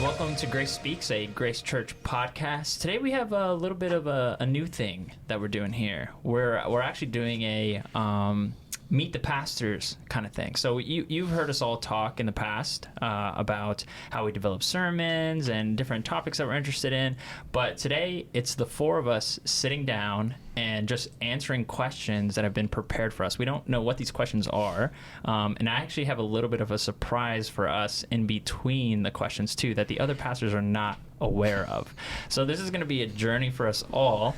welcome to Grace Speaks, a Grace Church podcast. Today we have a little bit of a new thing that we're doing here. We're actually doing a meet the pastors kind of thing. So you've heard us all talk in the past about how we develop sermons and different topics that we're interested in. But today it's the four of us sitting down and just answering questions that have been prepared for us. We don't know what these questions are. And I actually have a little bit of a surprise for us in between the questions too that the other pastors are not aware of. So this is going to be a journey for us all.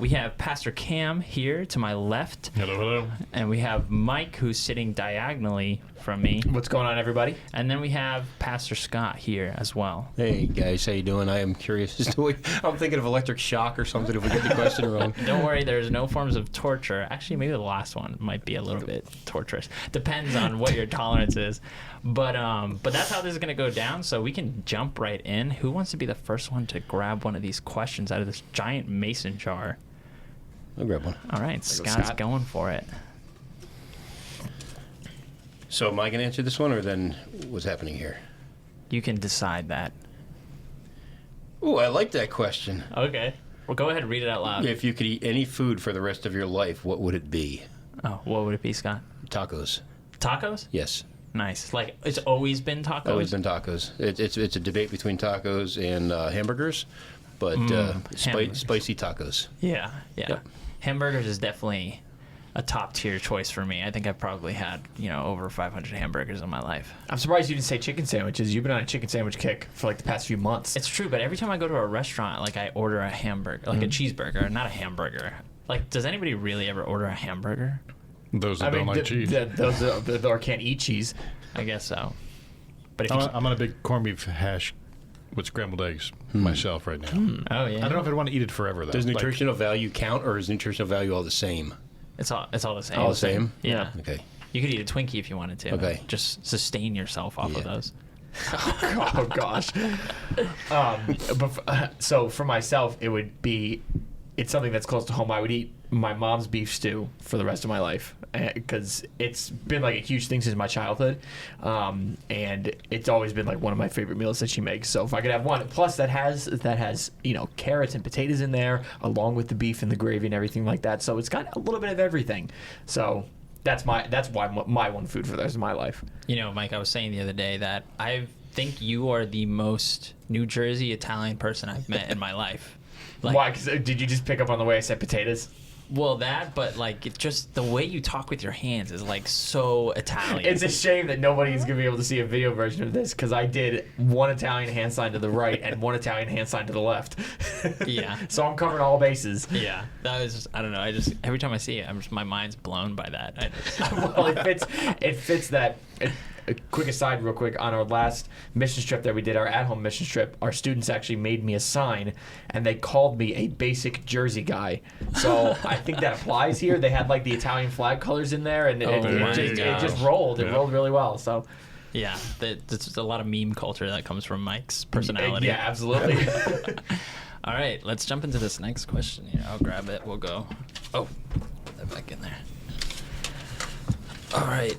We have Pastor Cam here to my left. Hello, hello. And we have Mike, who's sitting diagonally from me. What's going on, everybody? And then we have Pastor Scott here as well. Hey guys, how you doing? I am curious as to what I'm thinking of electric shock or something if we get the question wrong. Don't worry, there's no forms of torture. Actually, maybe the last one might be a little bit torturous. Depends on what your tolerance is. But that's how this is going to go down, so we can jump right in. Who wants to be the first one to grab one of these questions out of this giant mason jar? I'll grab one. All right, Scott's going for it. So am I going to answer this one, or then what's happening here? You can decide that. Oh, I like that question. Okay. Well, go ahead and read it out loud. If you could eat any food for the rest of your life, what would it be? Oh, what would it be, Scott? Tacos. Tacos? Yes. Nice. Like, it's always been tacos? Always been tacos. It's a debate between tacos and hamburgers, but spicy tacos. Yeah. Yep. Hamburgers is definitely a top-tier choice for me. I think I've probably had, over 500 hamburgers in my life. I'm surprised you didn't say chicken sandwiches. You've been on a chicken sandwich kick for like the past few months. It's true, but every time I go to a restaurant, like I order a hamburger, like a cheeseburger, not a hamburger. Like, does anybody really ever order a hamburger? Those that don't like cheese. Those that can't eat cheese. I guess so. But if I'm on a big corned beef hash with scrambled eggs myself right now. Oh, yeah. I don't know if I'd want to eat it forever, though. Does nutritional value count, or is nutritional value all the same? It's all the same. All the same? Yeah. Okay. You could eat a Twinkie if you wanted to. Okay. Just sustain yourself off of those. Oh gosh. So for myself, it's something that's close to home. I would eat my mom's beef stew for the rest of my life because it's been like a huge thing since my childhood, and it's always been like one of my favorite meals that she makes. So if I could have one, plus that has carrots and potatoes in there along with the beef and the gravy and everything like that. So it's got a little bit of everything. So that's why my one food for the rest of my life. Mike, I was saying the other day that I think you are the most New Jersey Italian person I've met in my life. Like, why? 'Cause did you just pick up on the way I said potatoes? Well, but like it's just the way you talk with your hands is like so Italian. It's a shame that nobody's going to be able to see a video version of this because I did one Italian hand sign to the right and one Italian hand sign to the left. Yeah. So I'm covering all bases. Yeah. That was just, I don't know. Every time I see it, my mind's blown by that. Well, it fits that. A quick aside real quick, on our last mission trip that we did, our at-home mission trip, our students actually made me a sign, and they called me a basic Jersey guy. So I think that applies here. They had like the Italian flag colors in there, and it just rolled. It rolled really well. So yeah, there's a lot of meme culture that comes from Mike's personality. Yeah, absolutely. All right, let's jump into this next question here. I'll grab it. We'll go. Oh, put that back in there. All right.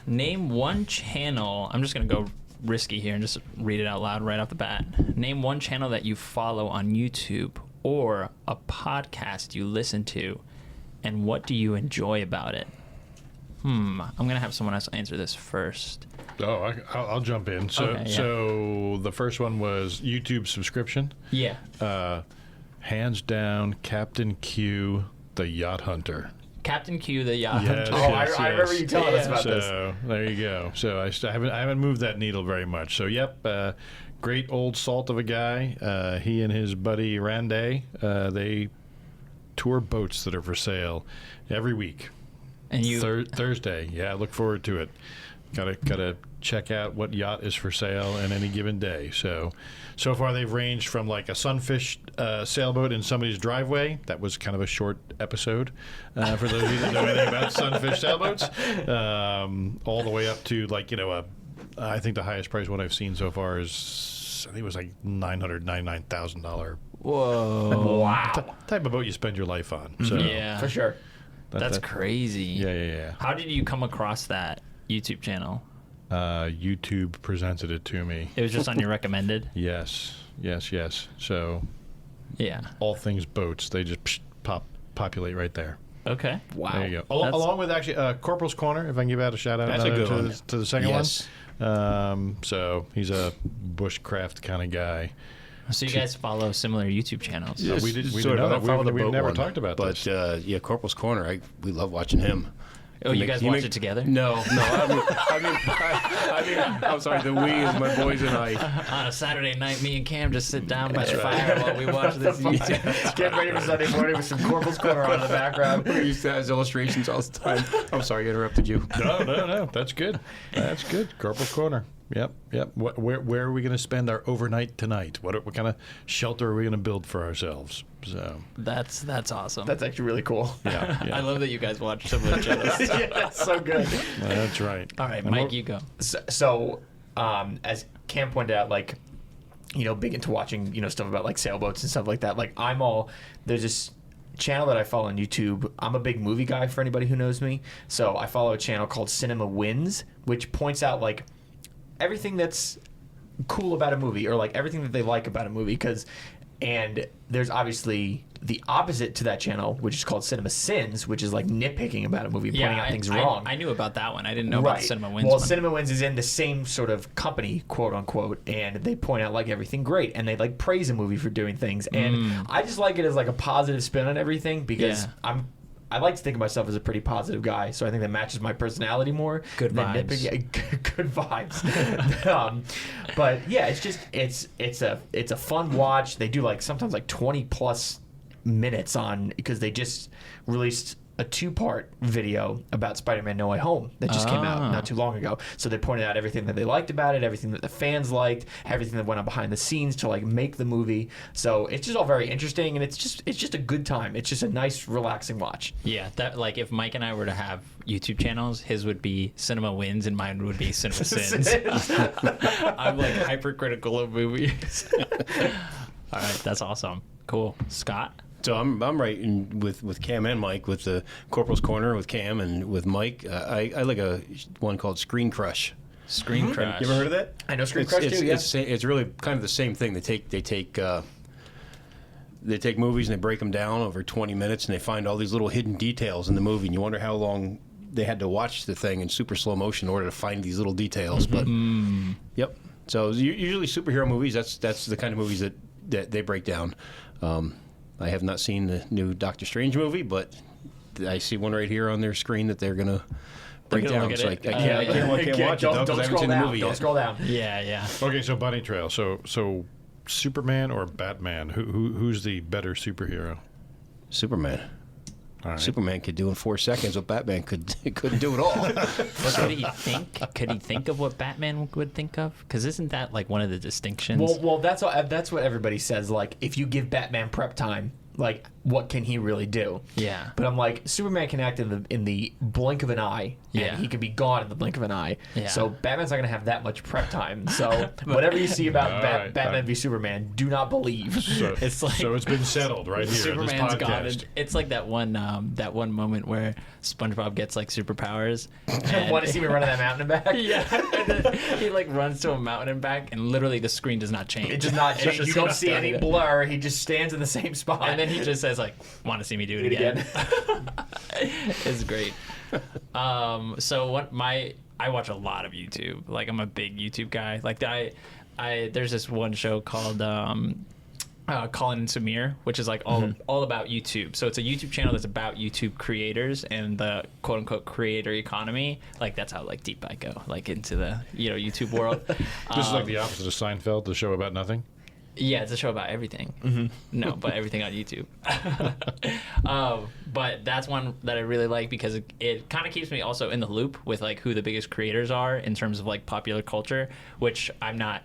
Name one channel. I'm just going to go risky here and just read it out loud right off the bat. Name one channel that you follow on YouTube or a podcast you listen to, and what do you enjoy about it? I'm going to have someone else answer this first. Oh, I'll jump in. So the first one was YouTube subscription. Yeah. Hands down, Captain Q, the Yacht Hunter. Captain Q, the Yacht Yes, Hunter. I remember you telling us about this. So there you go. So I haven't moved that needle very much. So great old salt of a guy. He and his buddy Randay, they tour boats that are for sale every week. And you Thursday. Yeah, I look forward to it. Gotta check out what yacht is for sale on any given day. So far they've ranged from like a sunfish sailboat in somebody's driveway. That was kind of a short episode for those of you that know anything about sunfish sailboats. All the way up to like I think the highest price one I've seen so far is I think it was like $999,000. Whoa! Wow! Type of boat you spend your life on. So Yeah, For sure. that's crazy. Yeah. How did you come across that YouTube channel? YouTube presented it to me. It was just on your recommended. Yes. So Yeah. all things boats, they just populate right there. Okay. Wow. There you go. Along with actually Corporal's Corner, if I can give out a shout out. That's a good one. To the second Yes. one. So he's a bushcraft kind of guy. So you guys follow similar YouTube channels? We didn't Sort know of. I that. don't follow the We've boat never one. talked about but, this. yeah, Corporal's Corner. We love watching him. Oh, you guys watch it together? No. I mean, I'm sorry. The we is my boys and I. On a Saturday night, me and Cam just sit down by the fire while we watch this YouTube. Get ready for Sunday morning with some Corporal's Corner on in the background. We used to have illustrations all the time. I'm sorry I interrupted you. No. That's good. That's good. Corporal's Corner. Yep. Where are we going to spend our overnight tonight? What kind of shelter are we going to build for ourselves? So That's awesome. That's actually really cool. yeah. I love that you guys watch similar channels. Yeah, that's so good. That's right. All right, And Mike, what- you go. So, as Cam pointed out, like, big into watching, stuff about like sailboats and stuff like that. Like, there's this channel that I follow on YouTube. I'm a big movie guy for anybody who knows me. So I follow a channel called Cinema Wins, which points out like everything that's cool about a movie or like everything that they like about a movie. And there's obviously the opposite to that channel, which is called Cinema Sins, which is like nitpicking about a movie, pointing out things wrong. I knew about that one. I didn't know about the Cinema Wins Well, one. Cinema Wins is in the same sort of company, quote unquote, and they point out like everything great, and they like praise a movie for doing things, and I just like it as like a positive spin on everything because Yeah. I like to think of myself as a pretty positive guy, so I think that matches my personality more. Good than vibes. nitpicking. Good vibes. But yeah, it's a fun watch. They do like sometimes like 20 plus minutes on because they just released a 2-part video about Spider-Man No Way Home that just came out not too long ago. So they pointed out everything that they liked about it, everything that the fans liked, everything that went on behind the scenes to like make the movie. So it's just all very interesting, and it's just a good time. It's just a nice, relaxing watch. Yeah, that like if Mike and I were to have YouTube channels, his would be Cinema Wins and mine would be Cinema Sins. I'm like hypercritical of movies. All right, that's awesome. Cool. Scott? So I'm right in with Cam and Mike with the Corporal's Corner with Cam and with Mike. I like a one called Screen Crush. Screen Crush. You ever heard of that? I know Screen Crush too. Yeah. It's really kind of the same thing. They take movies and they break them down over 20 minutes and they find all these little hidden details in the movie and you wonder how long they had to watch the thing in super slow motion in order to find these little details. But yep. So usually superhero movies. That's the kind of movies that they break down. I have not seen the new Doctor Strange movie, but I see one right here on their screen that they're gonna break gonna down. look So at I it. can't watch it though because I haven't scroll seen the down. movie Don't yet. scroll down. Yeah. Okay, so bunny trail. So Superman or Batman? Who's the better superhero? Superman. All right. Superman could do in 4 seconds what Batman couldn't do at all. But could he think? Could he think of what Batman would think of? Because isn't that like one of the distinctions? Well, that's what everybody says. Like, if you give Batman prep time, like, what can he really do? Yeah. But I'm like, Superman can act in the blink of an eye. Yeah. And he could be gone in the blink of an eye. Yeah. So Batman's not going to have that much prep time. So whatever you see about All right, Batman v Superman, do not believe. So It's like- so it's been settled right here. Superman's this podcast. gone. And it's like that one moment where SpongeBob gets like superpowers. And Want to see me run on that mountain and back? Yeah, and then he like runs to a mountain and back, and literally the screen does not change. It does not change. It's You just don't gonna see stay any there. blur. He just stands in the same spot. And then he just says like, "Want to see me do it again?" It's great. So I watch a lot of YouTube. Like I'm a big YouTube guy. Like there's this one show called Colin and Samir, which is like all about YouTube. So it's a YouTube channel that's about YouTube creators and the quote unquote creator economy. Like that's how like deep I go, like into the YouTube world. This is like the opposite of Seinfeld, the show about nothing. Yeah, it's a show about everything. No, but everything on YouTube. But that's one that I really like because it kind of keeps me also in the loop with like who the biggest creators are in terms of like popular culture, which I'm not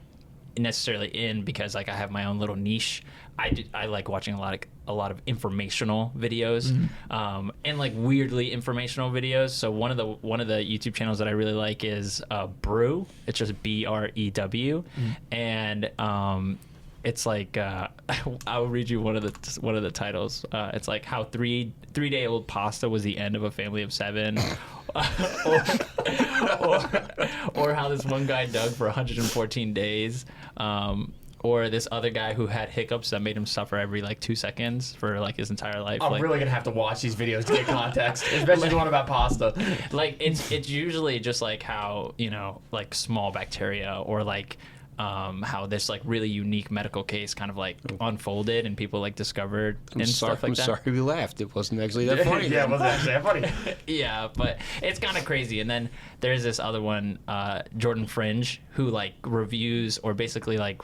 necessarily in because like I have my own little niche. I like watching a lot of informational videos, and like weirdly informational videos. So one of the YouTube channels that I really like is Brew. It's just BREW, and it's like I'll read you one of the titles. It's like how 3-day-old pasta was the end of a family of 7, or how this one guy dug for 114 days. Or this other guy who had hiccups that made him suffer every like 2 seconds for like his entire life. I'm like, really gonna have to watch these videos to get context, especially the one about pasta. like it's usually just like how, you know, like small bacteria or like how this like really unique medical case kind of like unfolded and people like discovered stuff like I'm that. sorry we laughed. It wasn't actually that funny. Yeah, it wasn't actually that funny. Yeah, but it's kind of crazy. And then there's this other one, Jordan Fringe, who like reviews or basically like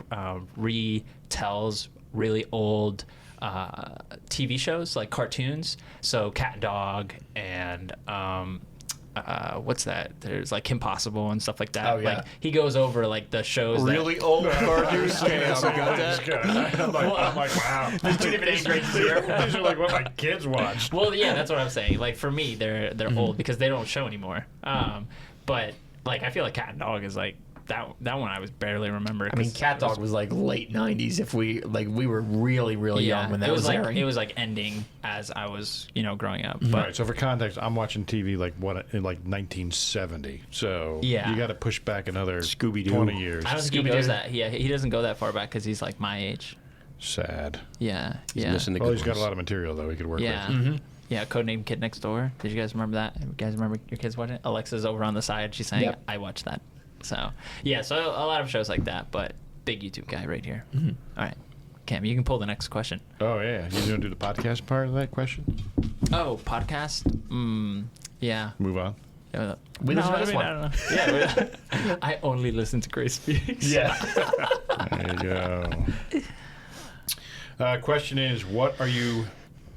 retells really old TV shows, like cartoons. So Cat and Dog and what's that? There's like Kim Possible and stuff like that. Oh, yeah. Like he goes over like the shows Really old cartoons. I'm like, wow. There's two different age ranges here. These are like what my kids watched. Well, yeah, that's what I'm saying. Like for me, they're old because they don't show anymore. But like I feel like Cat and Dog is like that one I was barely remember. I mean, Cat Dog was like late '90s. If we were really young when that was like airing. it was like ending as I was, you know, growing up. But Right. So for context, I'm watching TV like in like 1970. So Yeah. you got to push back another Scooby-Doo. 20 years. I don't think he Scooby-Doo. goes that. Yeah, he doesn't go that far back because he's like my age. Sad. Yeah, He's yeah, missing the Well, good he's got a ones. lot of material though he could work yeah. with. Yeah, Codename Kid Next Door. Did you guys remember that? You guys remember your kids watching it? Alexa's over on the side. She's saying, Yep. I watched that. So, yeah, so a lot of shows like that, but big YouTube guy right here. All right. Cam, you can pull the next question. Oh yeah, you gonna do the podcast part of that question? Oh, podcast? Yeah. Move on. We listen to this one. I don't know. Yeah, I only listen to Grace Speaks. Yeah. There you go. Question is, what are you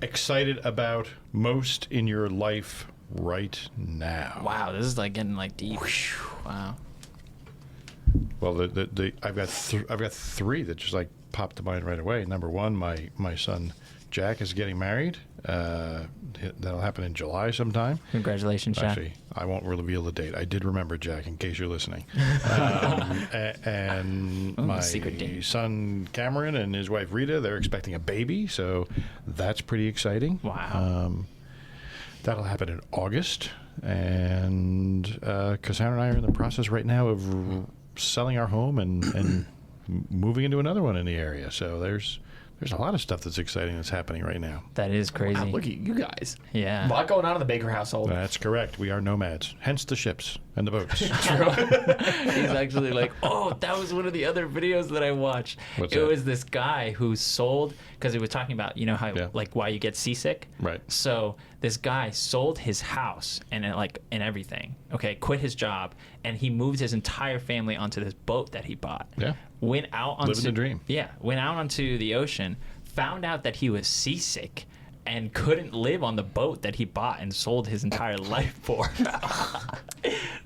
excited about most in your life right now? Wow, this is like getting like deep. Wow. Well, I've got three that just like popped to mind right away. Number one, my son Jack is getting married. That'll happen in July sometime. Congratulations, Jack. Actually, I won't reveal the date. I did remember, Jack, in case you're listening. And my secret date. son Cameron and his wife Rita, they're expecting a baby, so that's pretty exciting. Wow. That'll happen in August. And Cassandra and I are in the process right now of selling our home and moving into another one in the area. So there's a lot of stuff that's exciting that's happening right now. That is crazy. Wow, look at you guys. Yeah. A lot going on in the Baker household. That's correct. We are nomads, hence the ships and the boats. He's actually like, oh, that was one of the other videos that I watched. What's it that? was this guy who sold, because he was talking about, you know, how Yeah. like why you get seasick. Right. So this guy sold his house and everything. Okay, quit his job, and he moved his entire family onto this boat that he bought. Yeah. Went out onto Living the dream. Yeah, went out onto the ocean, found out that he was seasick, and couldn't live on the boat that he bought and sold his entire life for.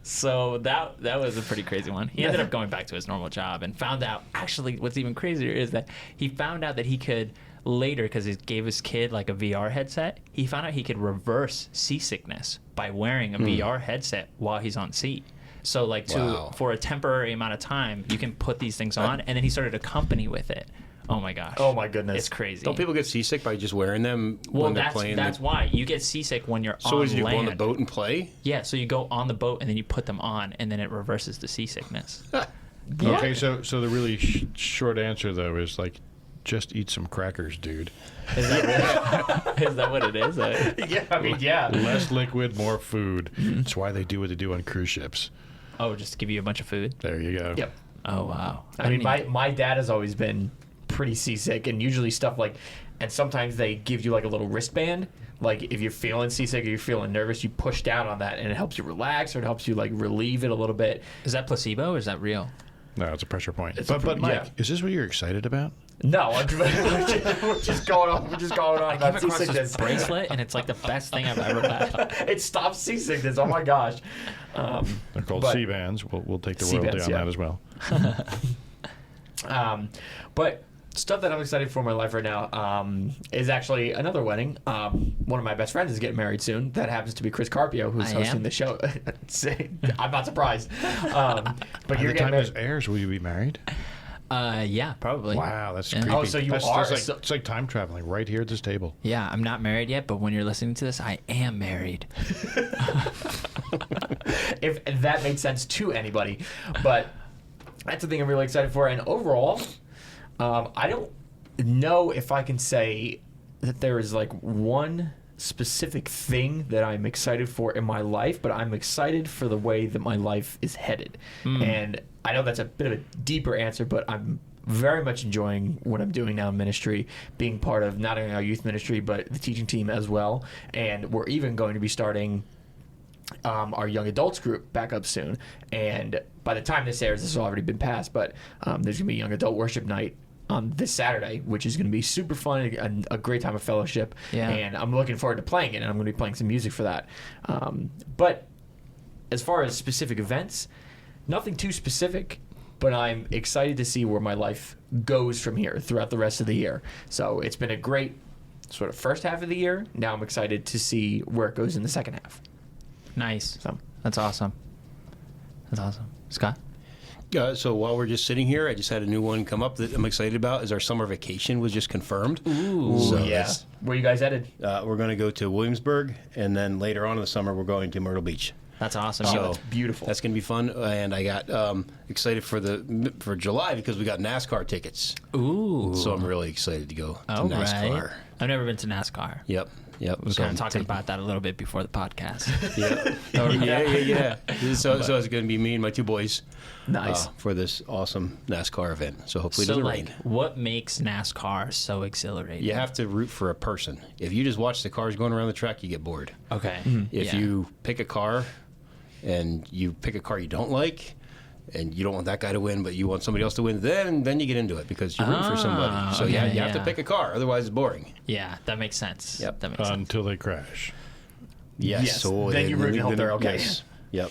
So that was a pretty crazy one. He ended up going back to his normal job and found out, actually, what's even crazier is that he found out that he could later, because he gave his kid like a VR headset, he found out he could reverse seasickness by wearing a VR headset while he's on sea. So like Wow. for a temporary amount of time, you can put these things on, and then he started a company with it. Oh my gosh. Oh my goodness. It's crazy. Don't people get seasick by just wearing them when they're playing? That's why you get seasick when you're So on is you land. go on the boat and play? Yeah, so you go on the boat and then you put them on, and then it reverses the seasickness. Okay, so the really short answer though is like, just eat some crackers, dude. Is that really, is that what it is? Yeah, I mean, yeah. Less liquid, more food. That's why they do what they do on cruise ships. Oh, just to give you a bunch of food? There you go. Yep. Oh, wow. I mean, my dad has always been pretty seasick, and usually stuff like, and sometimes they give you like a little wristband. Like if you're feeling seasick or you're feeling nervous, you push down on that, and it helps you relax, or it helps you like relieve it a little bit. Is that placebo or is that real? No, it's a pressure point. It's But Mike, yeah. is this what you're excited about? No, we're just going on. We're just going on I came about across seasickness. this bracelet, and it's like the best thing I've ever had. It stops seasickness. Oh my gosh. They're called But- C-bands. We'll take the C-bands, royalty on yeah. that as well. But stuff that I'm excited for in my life right now is actually another wedding. One of my best friends is getting married soon. That happens to be Chris Carpio, who's I hosting am? the show. I'm not surprised. But By you're the getting time married. this airs, will you be married? Yeah, probably. Wow, that's Yeah. creepy. Oh, so you That's are- just it's like time traveling right here at this table. Yeah, I'm not married yet, but when you're listening to this, I am married. If that made sense to anybody. But that's the thing I'm really excited for. And overall, I don't know if I can say that there is like one specific thing that I'm excited for in my life, but I'm excited for the way that my life is headed. And I know that's a bit of a deeper answer, but I'm very much enjoying what I'm doing now in ministry, being part of not only our youth ministry, but the teaching team as well. And we're even going to be starting our young adults group back up soon. And by the time this airs, this has already been passed, but there's going to be young adult worship night on this Saturday, which is going to be super fun and a great time of fellowship. Yeah. And I'm looking forward to playing it, and I'm going to be playing some music for that. But as far as specific events, nothing too specific, but I'm excited to see where my life goes from here throughout the rest of the year. So it's been a great sort of first half of the year. Now I'm excited to see where it goes in the second half. Nice. So That's awesome. That's awesome. Scott? So while we're just sitting here, I just had a new one come up that I'm excited about. Is our summer vacation was just confirmed. Ooh. So yeah. that's- Where you guys headed? we're going to go to Williamsburg, and then later on in the summer, we're going to Myrtle Beach. That's awesome. Oh, So that's beautiful. That's going to be fun, and I got excited for July because we got NASCAR tickets. Ooh. So I'm really excited to go to All NASCAR. right. I've never been to NASCAR. Yep. We were So kind I'm of talking about that a little bit before the podcast. Yeah. So it's going to be me and my two boys Nice. for this awesome NASCAR event. So hopefully it So, doesn't like, rain. what makes NASCAR so exhilarating? You have to root for a person. If you just watch the cars going around the track, you get bored. Okay. If Yeah. you pick a car and you pick a car you don't like, and you don't want that guy to win, but you want somebody else to win, then you get into it because you're rooting for somebody. So okay, you have to yeah. pick a car, otherwise it's boring. Yeah, that makes sense. Yep. That makes sense. Until they crash. Yes. Then you root and hope they're okay. Yes. Yep.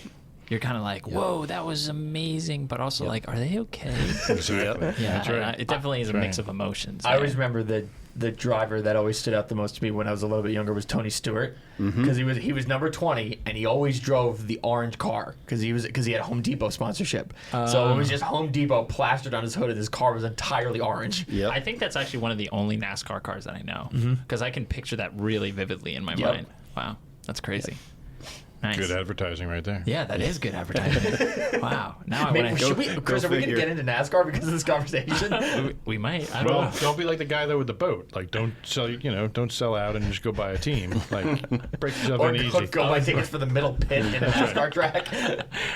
You're kind of like, whoa, that was amazing, but also like, are they okay? Exactly. Yeah, That's right. it definitely is a mix right. of emotions. I there. always remember the driver that always stood out the most to me when I was a little bit younger was Tony Stewart because he was number 20 and he always drove the orange car because he had a Home Depot sponsorship. So it was just Home Depot plastered on his hood and his car was entirely orange. Yep. I think that's actually one of the only NASCAR cars that I know because I can picture that really vividly in my Yep. mind. Wow, that's crazy. Nice. Good advertising right there. Yeah, that is good advertising. Wow. Now I Maybe, want should to. we, Chris, are we going to figure. get into NASCAR because of this conversation? We might. I don't Well, know. don't be like the guy though with the boat. Like, don't sell out and just go buy a team. Like, break yourself Or in easy. go buy tickets for the middle pit in a NASCAR track?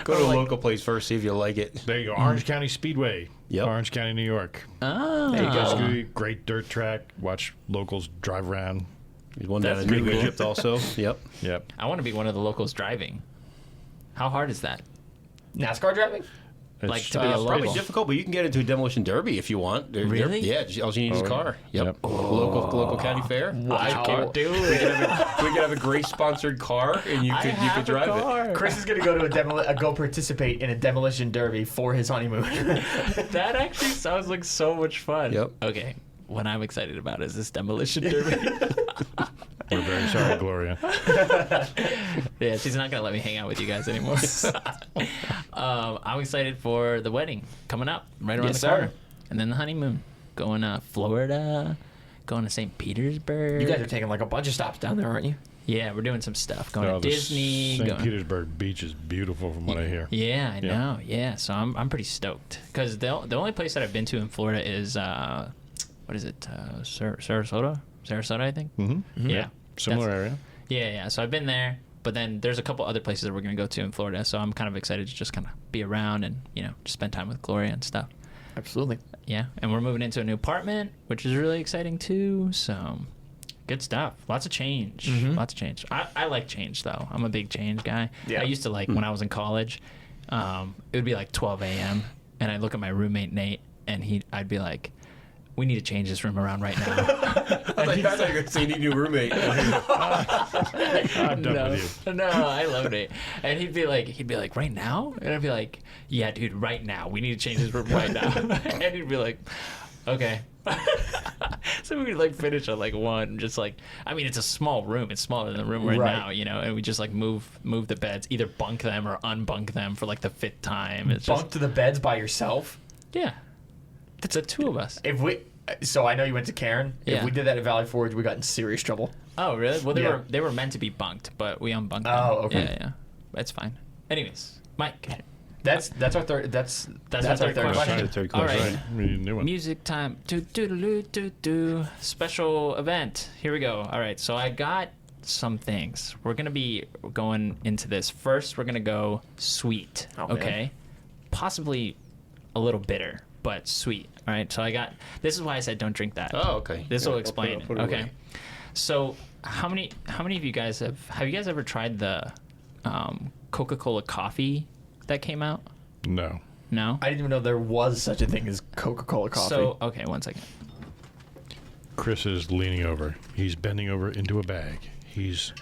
Go to a local place first, see if you like it. There you go. Orange County Speedway. Yep. Orange County, New York. Oh. There you go. Basically, great dirt track. Watch locals drive around. There's one down That's in New pretty cool. Egypt also. Yep. Yep. I want to be one of the locals driving. How hard is that? NASCAR driving? Like, It's- to be a Probably local. difficult, but you can get into a demolition derby if you want. Really? Yeah, all you need is a car. Yep. Local county fair. Wow. Do We it. could have a Grace sponsored car, and you could drive it. Chris is going to go to go participate in a demolition derby for his honeymoon. That actually sounds like so much fun. Yep. Okay. What I'm excited about is this demolition derby. We're very sorry, Gloria. Yeah, she's not gonna let me hang out with you guys anymore. I'm excited for the wedding coming up right around Yes, the corner, sir. and then the honeymoon, going to Florida, going to St. Petersburg. You guys are taking like a bunch of stops down there, aren't you? Yeah, we're doing some stuff. Going No, to the Disney. St. going- Petersburg beach is beautiful from what I hear. Yeah, I Yeah. know. Yeah, so I'm pretty stoked because the only place that I've been to in Florida is what is it? Sarasota, I think. Mm-hmm. Yeah, Similar That's- area. Yeah. So I've been there, but then there's a couple other places that we're gonna go to in Florida. So I'm kind of excited to just kind of be around and just spend time with Gloria and stuff. Absolutely. Yeah, and we're moving into a new apartment, which is really exciting too. So good stuff. Lots of change. Lots of change. I like change though. I'm a big change guy. Yeah. I used to like when I was in college. It would be like 12 a.m. and I'd look at my roommate Nate, and I'd be like, "We need to change this room around right now." I thought you were going to say you need a new roommate. I'm done with you. No, I loved it. And he'd be like, "Right now?" And I'd be like, "Yeah, dude, right now. We need to change this room right now." And he'd be like, "Okay." So we would like finish at like 1, just like, I mean, it's a small room. It's smaller than the room we're in Right. now, and we just like move the beds, either bunk them or unbunk them for like the 5th time. It's Bunk just, to the beds by yourself? yeah. That's the two of us. So I know you went to Karen. Yeah. If we did that at Valley Forge, we got in serious trouble. Oh, really? Well, Yeah. they were meant to be bunked, but we unbunked them. Oh, okay. Yeah. That's fine. Anyways, Mike. That's our third. That's our our third third question. question. The third All question. right. We need a new one. Music time. Do. Special event. Here we go. All right. So I got some things. We're going to be going into this. First, we're going to go sweet. Oh, man. Okay. Possibly a little bitter, but sweet. All right. So I got. This is why I said don't drink that. Oh, okay. This Yeah, will I'll explain. put it Okay. away. So how many of you guys have you guys ever tried the Coca-Cola coffee that came out? No. No. I didn't even know there was such a thing as Coca-Cola coffee. So okay, one second. Chris is leaning over. He's bending over into a bag. He's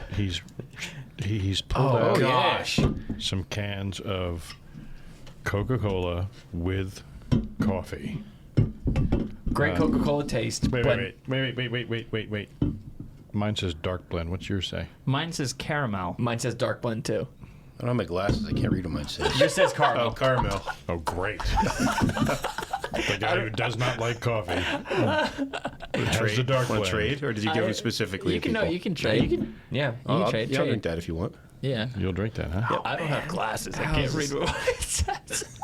pulled oh out gosh. some cans of Coca-Cola with coffee. Great Coca-Cola taste. Wait. but Mine says dark blend. What's yours say? Mine says caramel. Mine says dark blend too. I don't have my glasses. I can't read what mine says. Yours says caramel. Oh, caramel. Oh, great. The guy who does not like coffee has the dark Want blend. to trade, or did you give them specifically? You to can people? you can trade. You can, Yeah. you Oh, can I'll, trade. yeah, I'll trade. drink that if you want. Yeah. You'll drink that, huh? I don't have glasses. I How can't is read this- what it says.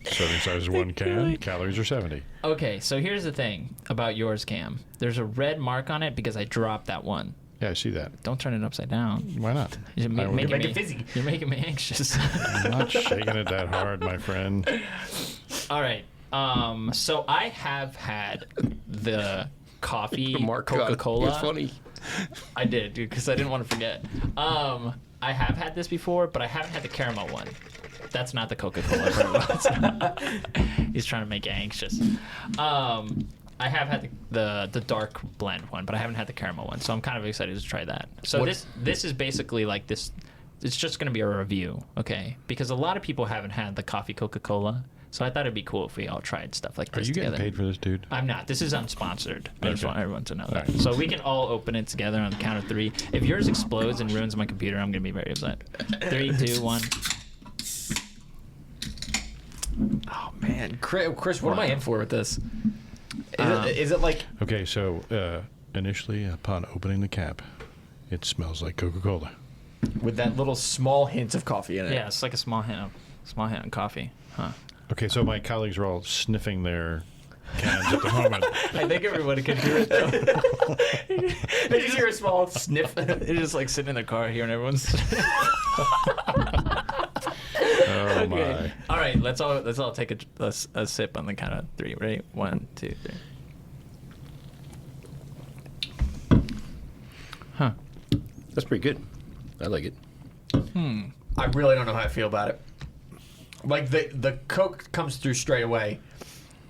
Serving size is 1 can. Calories are 70. Okay, so here's the thing about yours, Cam. There's a red mark on it because I dropped that one. Yeah, I see that. Don't turn it upside down. Why not? You're I will- Make it fizzy. You're making me anxious. I'm not shaking it that hard, my friend. All right. So I have had the coffee Mark got it. Coca-Cola. It's funny. I did, dude, because I didn't want to forget. I have had this before, but I haven't had the caramel one. That's not the Coca-Cola. He's trying to make you anxious. I have had the dark blend one, but I haven't had the caramel one, so I'm kind of excited to try that. So What- this is basically like this. It's just going to be a review, okay? Because a lot of people haven't had the coffee Coca-Cola, so I thought it'd be cool if we all tried stuff like Are this you together. getting paid for this, dude? I'm not. This is unsponsored. I just Okay. want everyone to know that. Alright. So we can all open it together on the count of 3. If yours explodes and ruins my computer, I'm going to be very upset. 3, 2, 1. Oh man, Chris, what am I in for with this? Um, Is it like Okay, so initially, upon opening the cap, it smells like Coca-Cola. with that little small hint of coffee in it? Yeah, it's like a small hint of coffee. Huh. Okay, so my colleagues are all sniffing their cans at the moment. I think everybody can do it, though. They just hear a small sniff. They're just like sitting in the car hearing everyone's... Oh, my. All right, let's all take a sip on the count of 3. Ready? 1, 2, 3. Huh. That's pretty good. I like it. I really don't know how I feel about it. Like the Coke comes through straight away,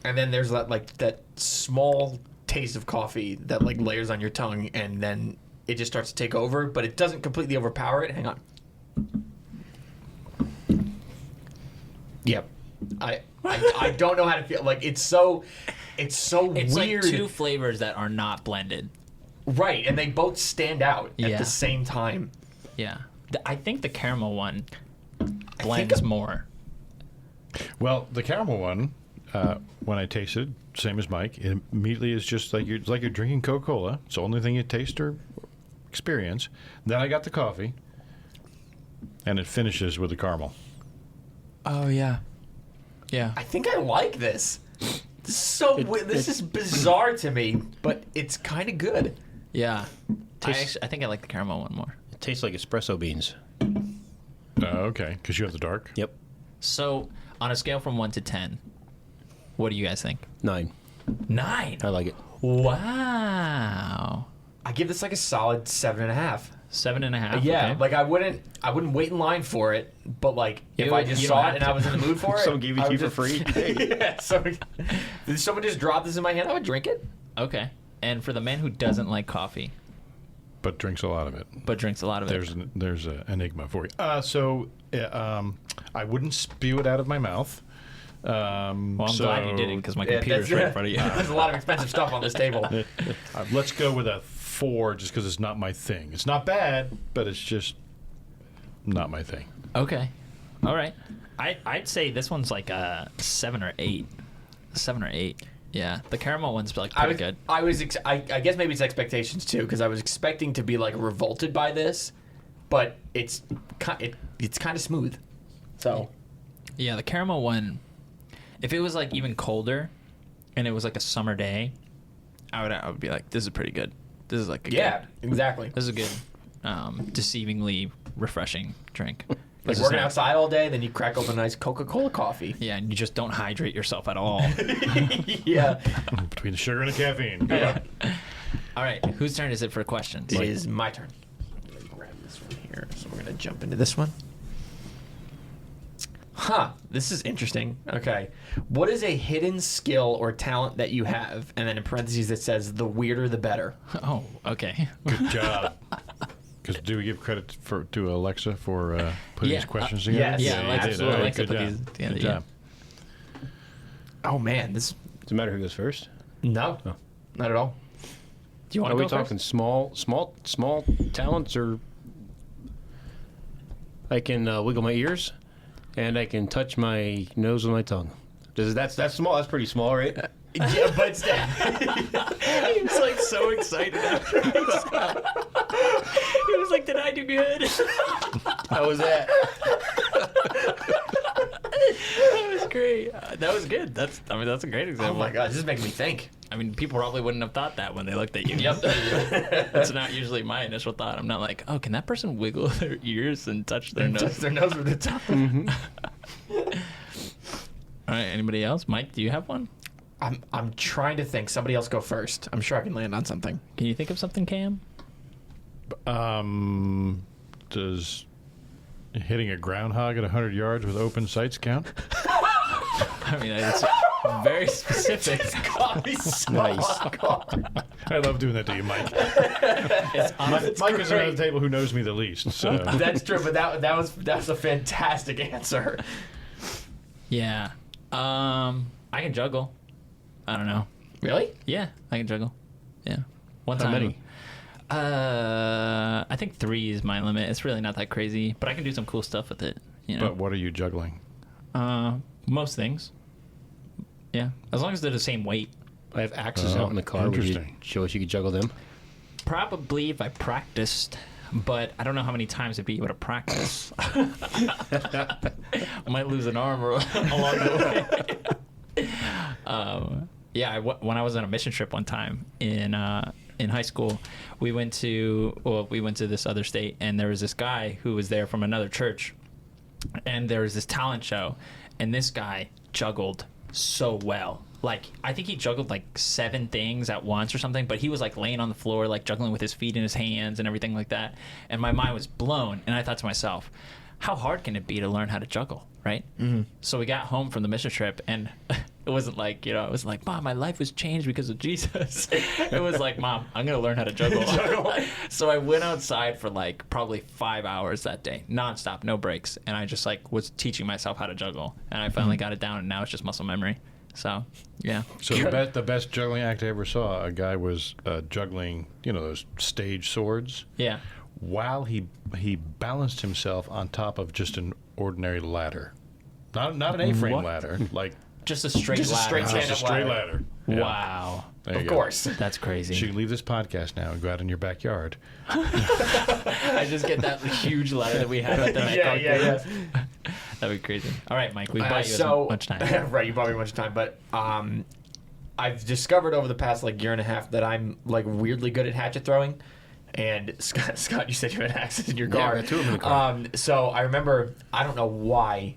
and then there's that small taste of coffee that like layers on your tongue, and then it just starts to take over, but it doesn't completely overpower it. Hang on. Yep. I don't know how to feel. Like it's so It's weird. like 2 flavors that are not blended. Right, and they both stand out at Yeah. the same time. Yeah. I think the caramel one I blends think- more. Well, the caramel one, when I tasted, same as Mike, it immediately is just like it's like you're drinking Coca-Cola. It's the only thing you taste or experience. Then I got the coffee, and it finishes with the caramel. Oh, yeah. Yeah. I think I like this. This is so weird. This is bizarre to me, but it's kind of good. Yeah. Tastes- I think I like the caramel one more. It tastes like espresso beans. Okay, because you have the dark. Yep. So, on a scale from 1 to 10, what do you guys think? 9. 9. I like it. Wow. I give this like a solid 7.5. 7.5. Yeah, okay. like I wouldn't wait in line for it, but like if You- I just you don't saw have it and to. I was in the mood for it, Someone gave it I to you would for just- free? Yeah, so if someone just dropped this in my hand, I would drink it. Okay. And for the man who doesn't like coffee, But drinks a lot of it. but drinks a lot of it. There's an enigma for you. I wouldn't spew it out of my mouth. Well, I'm glad you didn't because my computer's right in front of you. There's a lot of expensive stuff on this table. Let's go with a 4, just because it's not my thing. It's not bad, but it's just not my thing. Okay. All right. I'd say this one's like a 7 or 8. 7 or 8. Yeah, the caramel one's like pretty good. I guess maybe it's expectations too, because I was expecting to be like revolted by this, but it's kind of smooth. So Yeah, the caramel one. If it was like even colder, and it was like a summer day, I would be like, this is pretty good. This is like a good, exactly. this is a good, deceivingly refreshing drink. Like working outside all day, then you crack open a nice Coca-Cola coffee. Yeah, and you just don't hydrate yourself at all. Yeah. Between the sugar and the caffeine. Yeah. All right, whose turn is it for questions? It is my turn. Let me grab this one here. So we're going to jump into this one. This is interesting. Okay. What is a hidden skill or talent that you have? And then in parentheses it says, the weirder the better. Oh, okay. Good job. Because do we give credit to Alexa for putting these questions together? Yes. Yeah, Alexa, you did. absolutely. All right, Alexa good put job. these together, Good yeah. job. Oh, man. This... Does it matter who goes first? No. Not at all. Do you want Are to we go talking first? small talents, or I can wiggle my ears and I can touch my nose with my tongue? That's small. That's pretty small, right? Yeah, but it's... He was like so excited after he was like, did I do good? How was that? That was great. That was good. That's a great Oh, example. my God. This is making me think. I mean, people probably wouldn't have thought that when they looked at you. Yep. That's not usually my initial thought. I'm not like, oh, can that person wiggle their ears and touch their Touch nose? their nose with the tongue. All right, anybody else? Mike, do you have one? I'm trying to think. Somebody else go first. I'm sure I can land on something. Can you think of something, Cam? Does hitting a groundhog at 100 yards with open sights count? I mean, it's very specific. Got me so Nice. off guard. I love doing that to you, Mike. It's Mike is great. around the table who knows me the least. So That's true, but that was a fantastic answer. Yeah. I can juggle. I don't know. Really? Yeah, I can juggle. Yeah. One How time. many? I think 3 is my limit. It's really not that crazy, but I can do some cool stuff with it. You know. but what are you juggling? Most things. Yeah, as long as they're the same weight. I have axes Oh, out in the car. Would you interesting. show us you could juggle them? Probably if I practiced, but I don't know how many times I'd be able to practice. I might lose an arm along the way. Yeah, when I was on a mission trip one time in high school, we went to this other state, and there was this guy who was there from another church, and there was this talent show, and this guy juggled so well. Like, I think he juggled like 7 things at once or something, but he was like laying on the floor, like juggling with his feet and his hands and everything like that. And my mind was blown, and I thought to myself, how hard can it be to learn how to juggle, right? Mm-hmm. So we got home from the mission trip, and it wasn't like, it was like, Mom, my life was changed because of Jesus. It was like, Mom, I'm going to learn how to juggle. So I went outside for like probably 5 hours that day, nonstop, no breaks. And I just like was teaching myself how to juggle. And I finally got it down, and now it's just muscle memory. So, yeah. So the best juggling act I ever saw, a guy was juggling, those stage swords. Yeah. While he balanced himself on top of just an ordinary ladder, not an A-frame What? ladder, like Just a straight Just a ladder. straight just a straight ladder. ladder. Yeah. Wow. There you Of go. course. That's crazy. So you can leave this podcast now and go out in your backyard. I just get that huge ladder that we have at the night. Yeah. That'd be crazy. All right, Mike, we bought you So as much time. right, you bought me much time, but I've discovered over the past like year and a half that I'm like weirdly good at hatchet throwing. And Scott, you said you had axes in your Yeah, car. I got 2 of them in the car. So I remember, I don't know why,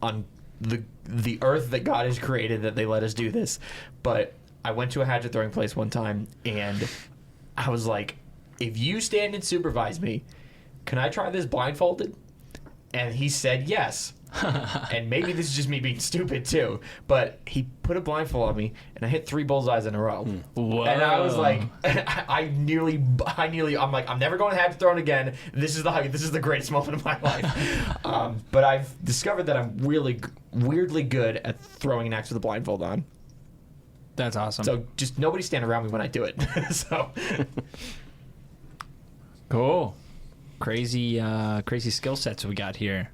on the earth that God has created, that they let us do this, but I went to a hatchet throwing place one time, and I was like, if you stand and supervise me, can I try this blindfolded? And he said yes. And maybe this is just me being stupid too, but he put a blindfold on me, and I hit 3 bullseyes in a row. Whoa. And I was like, I'm like, I'm never going to have to throw it again. This is the greatest moment of my life. But I've discovered that I'm really weirdly good at throwing an axe with a blindfold on. That's awesome. So just nobody stand around me when I do it. So cool. Crazy skill sets we got here.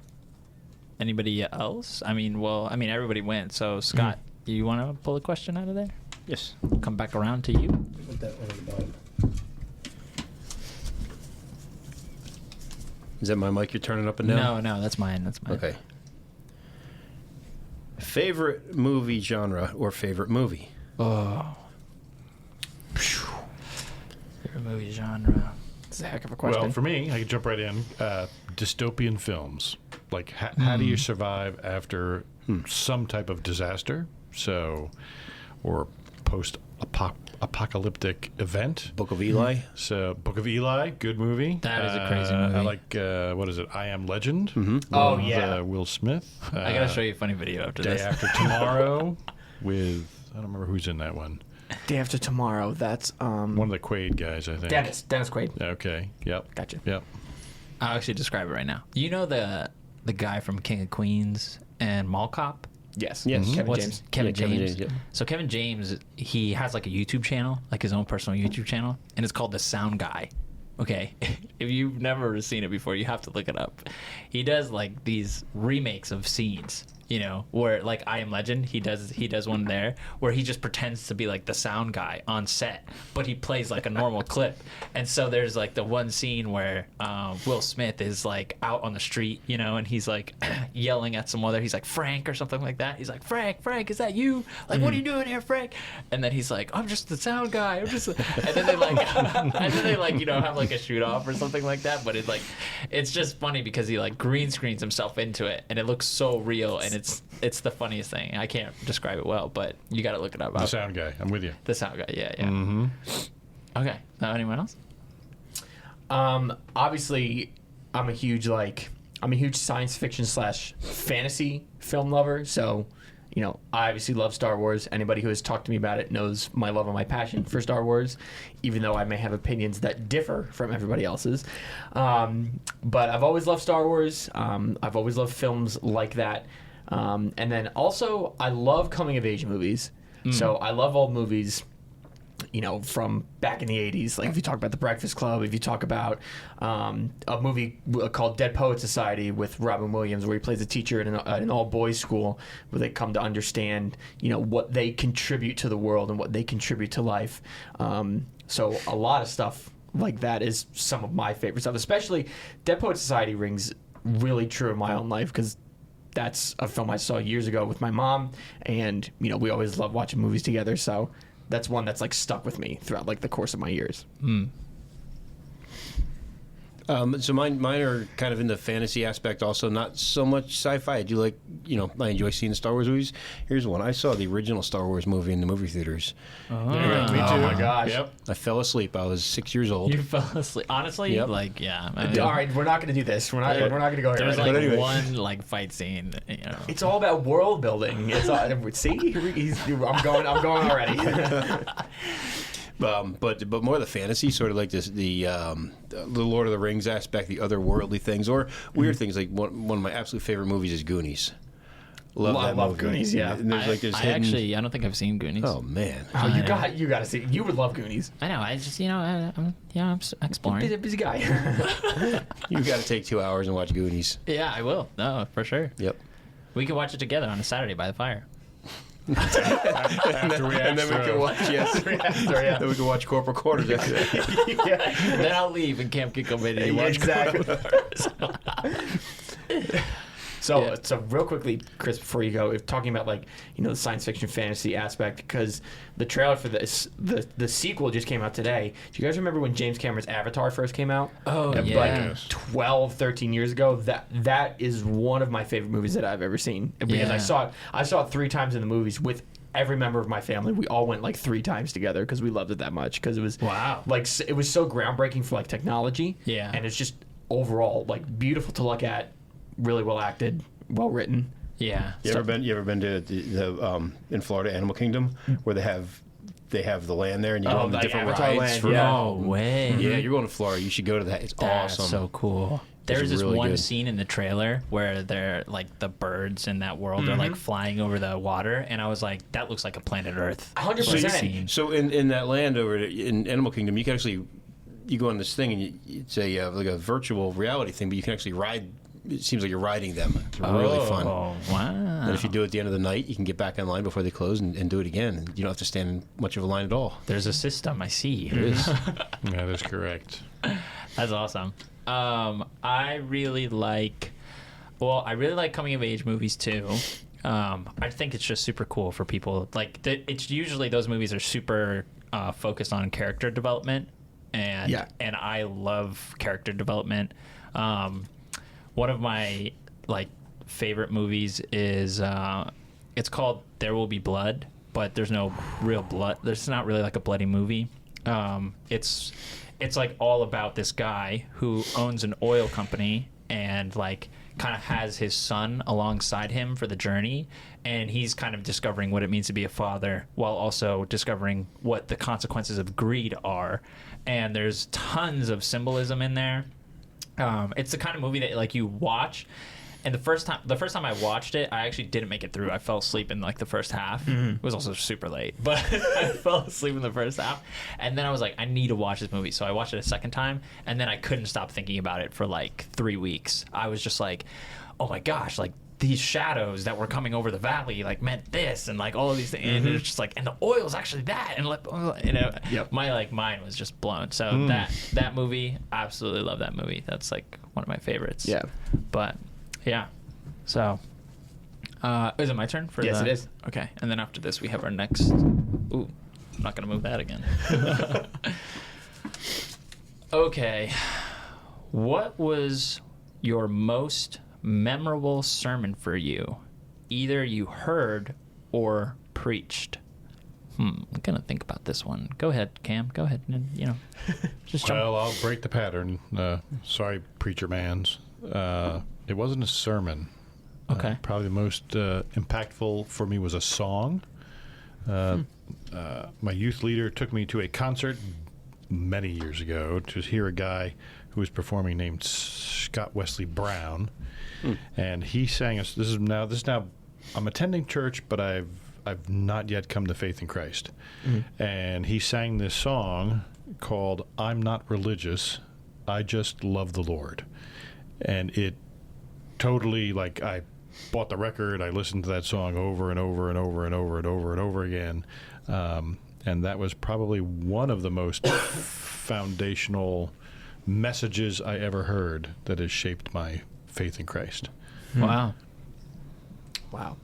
Anybody else? I mean, everybody went. So Scott, You want to pull a question out of there? Yes. Come back around to you. Put that one on the bottom. Is that my mic you're turning up and down? No, that's mine. That's mine. Okay. Favorite movie genre or favorite movie? Oh. Favorite movie genre. It's a heck of a question. Well, for me, I can jump right in. Dystopian films. Like, how do you survive after some type of disaster? So, or post-apocalyptic event. Book of Eli? So, Book of Eli, good movie. That is a crazy movie. I like, what is it? I Am Legend. Oh, with, yeah. Will Smith. I gotta show you a funny video after Day this. After Tomorrow with, I don't remember who's in that one. Day After Tomorrow. That's One of the Quaid guys, I think. Dennis Quaid. Okay. Yep. Gotcha. Yep. I'll actually describe it right now. You know the guy from King of Queens and Mall Cop? Yes. Yes. Kevin What's- James. Kevin Yeah, James. Kevin James, yeah. So Kevin James, he has like a YouTube channel, like his own personal YouTube channel, and it's called The Sound Guy. Okay, if you've never seen it before, you have to look it up. He does like these remakes of scenes, you know, where like I Am Legend, he does one there where he just pretends to be like the sound guy on set, but he plays like a normal clip. And so there's like the one scene where Will Smith is like out on the street, you know, and he's like yelling at some other, he's like Frank or something like that. He's like, Frank, is that you? Like, what are you doing here, Frank? And then he's like, I'm just the sound guy. I'm just, and then they like, you know, have like a shoot off or something like that. But it's just funny because he like green screens himself into it, and it looks so real, and it's the funniest thing. I can't describe it well, but you got to look it up. The sound guy. I'm with you. The sound guy. Yeah. Mm-hmm. Okay. Anyone else? Obviously, I'm a huge science fiction / fantasy film lover. So, you know, I obviously love Star Wars. Anybody who has talked to me about it knows my love and my passion for Star Wars, even though I may have opinions that differ from everybody else's. But I've always loved Star Wars. I've always loved films like that. And then also, I love coming of age movies. So I love old movies, you know, from back in the 80s. Like if you talk about The Breakfast Club, if you talk about a movie called Dead Poet Society with Robin Williams, where he plays a teacher at an all-boys school, where they come to understand, you know, what they contribute to the world and what they contribute to life. So a lot of stuff like that is some of my favorite stuff. Especially Dead Poet Society rings really true in my own life, because that's a film I saw years ago with my mom, and you know, we always love watching movies together. So that's one that's like stuck with me throughout like the course of my years. So mine are kind of in the fantasy aspect also, not so much sci-fi. I do like, you know, I enjoy seeing the Star Wars movies. Here's one. I saw the original Star Wars movie in the movie theaters. Yeah, me too. Oh my gosh. Yep. I fell asleep. I was 6 years old. You fell asleep. Honestly, Yep. like, yeah. All right, we're not going to do this. We're not going to go here. There's right like now. anyway. one like fight scene, you know. It's all about world building. It's all, see, I'm going already. But more the fantasy, sort of like this, the Lord of the Rings aspect, the otherworldly things, or weird things. Like one of my absolute favorite movies is Goonies. I love movie. Goonies, yeah. And there's like this I hidden. actually, I don't think I've seen Goonies. Oh man. Oh, you got to see. You would love Goonies. I know. I just, you know, I'm exploring. Busy guy. You got to take 2 hours and watch Goonies. Yeah, I will. No, for sure. Yep. We can watch it together on a Saturday by the fire. After we And then we can watch yeah. Then we can watch Corporal Quarters after that. Yeah. And then I'll leave and Camp can come in and watch. Exactly. So, Yeah. so real quickly, Chris, before you go, if talking about like, you know, the science fiction fantasy aspect, because the trailer for this, the sequel just came out today. Do you guys remember when James Cameron's Avatar first came out? Oh, Like yeah. 12, 13 years ago. That is one of my favorite movies that I've ever seen, because Yeah. I saw it 3 times in the movies with every member of my family. We all went like 3 times together because we loved it that much, because it was Wow. like it was so groundbreaking for like technology. Yeah. And it's just overall like beautiful to look at, really well acted, well written. Yeah. You ever been to the in Florida Animal Kingdom where they have the land there and you go on the like different Avatar rides? Land, for, yeah. No way. Yeah, you're going to Florida. You should go to that. It's That's awesome. so cool. There's this really one good. scene in the trailer where they're like the birds in that world are like flying over the water, and I was like, that looks like a planet Earth. 100%. Scene. So in that land over in Animal Kingdom, you can actually you go on this thing and it's a like a virtual reality thing, but you can actually ride it seems like you're riding them. It's really fun. Oh, wow. And if you do it at the end of the night, you can get back in line before they close and do it again. And you don't have to stand in much of a line at all. There's a system, I see. It is. That is correct. That's awesome. I really like coming of age movies too. I think it's just super cool for people. Like, it's usually those movies are super focused on character development, and I love character development. One of my favorite movies is it's called There Will Be Blood, but there's no real blood. There's not really like a bloody movie. It's like all about this guy who owns an oil company and kind of has his son alongside him for the journey, and he's kind of discovering what it means to be a father while also discovering what the consequences of greed are. And there's tons of symbolism in there. It's the kind of movie that you watch, and the first time I watched it, I actually didn't make it through. I fell asleep in the first half. Mm-hmm. It was also super late, but I fell asleep in the first half. And then I was like, I need to watch this movie. So I watched it a second time, and then I couldn't stop thinking about it for 3 weeks. I was just like, oh my gosh, these shadows that were coming over the valley meant this, and all of these things. Mm-hmm. And it's just and the oil's actually that, and yep. My mind was just blown. So that movie, absolutely love that movie. That's one of my favorites. Yeah. But yeah. So is it my turn for Yes, it is. Okay. And then after this we have our next I'm not gonna move that again. Okay. What was your most memorable sermon for you? Either you heard or preached. I'm gonna think about this one. Go ahead, Cam. Go ahead and just jump. Well, I'll break the pattern. Sorry, preacher mans. It wasn't a sermon. Okay. Probably the most impactful for me was a song. My youth leader took me to a concert many years ago to hear a guy who was performing named Scott Wesley Brown, and he sang us. This is now. I'm attending church, but I've not yet come to faith in Christ, and he sang this song called "I'm Not Religious, I Just Love the Lord," and it totally I bought the record. I listened to that song over and over and over and over and over and over again, and that was probably one of the most foundational messages I ever heard that has shaped my faith in Christ. Wow.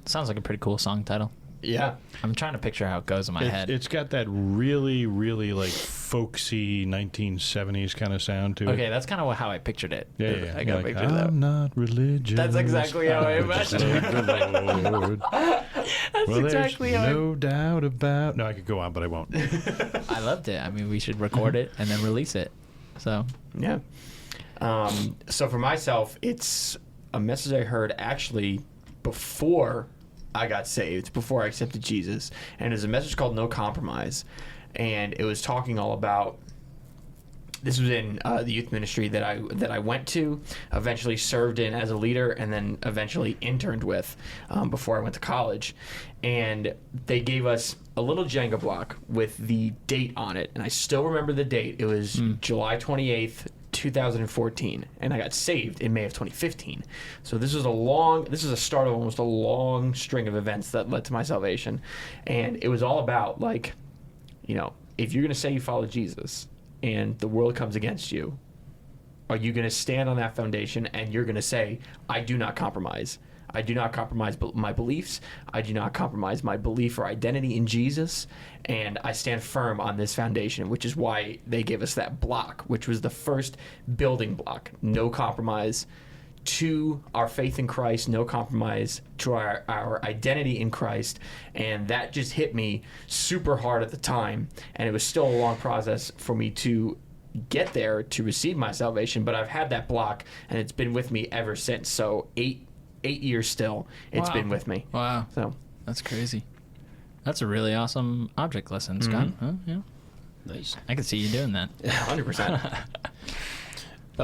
Sounds like a pretty cool song title. Yeah. I'm trying to picture how it goes in my head. It's got that really, really folksy 1970s kind of sound to it. Okay, that's kind of how I pictured it. Yeah. I got a picture of that. I'm not religious. That's exactly how I imagined it. That's exactly how no doubt about. No, I could go on, but I won't. I loved it. I mean, we should record it and then release it. So yeah. So for myself, it's a message I heard actually before I got saved, before I accepted Jesus, and it's a message called "No Compromise," and it was talking all about. This was in the youth ministry that I went to, eventually served in as a leader, and then eventually interned with before I went to college. And they gave us a little Jenga block with the date on it, and I still remember the date. It was July 28th, 2014, and I got saved in May of 2015. So this is a start of almost a long string of events that led to my salvation. And it was all about if you're going to say you follow Jesus and the world comes against you, are you going to stand on that foundation and you're going to say, I do not compromise. I do not compromise my beliefs. I do not compromise my belief or identity in Jesus. And I stand firm on this foundation, which is why they gave us that block, which was the first building block. No compromise to our faith in Christ, no compromise to our identity in Christ. And that just hit me super hard at the time. And it was still a long process for me to get there to receive my salvation. But I've had that block, and it's been with me ever since. So 8 years still, it's been with me. Wow. So that's crazy. That's a really awesome object lesson, Scott. Huh? Yeah. Nice. I can see you doing that. 100%.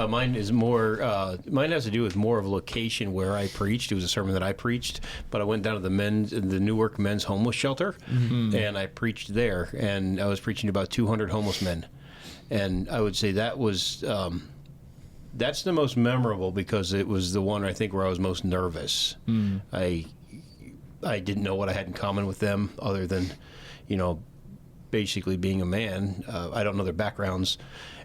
Mine is more. Mine has to do with more of a location where I preached. It was a sermon that I preached, but I went down to the Newark Men's Homeless Shelter, and I preached there. And I was preaching to about 200 homeless men, and I would say that was that's the most memorable because it was the one I think where I was most nervous. I didn't know what I had in common with them other than, basically being a man. I don't know their backgrounds,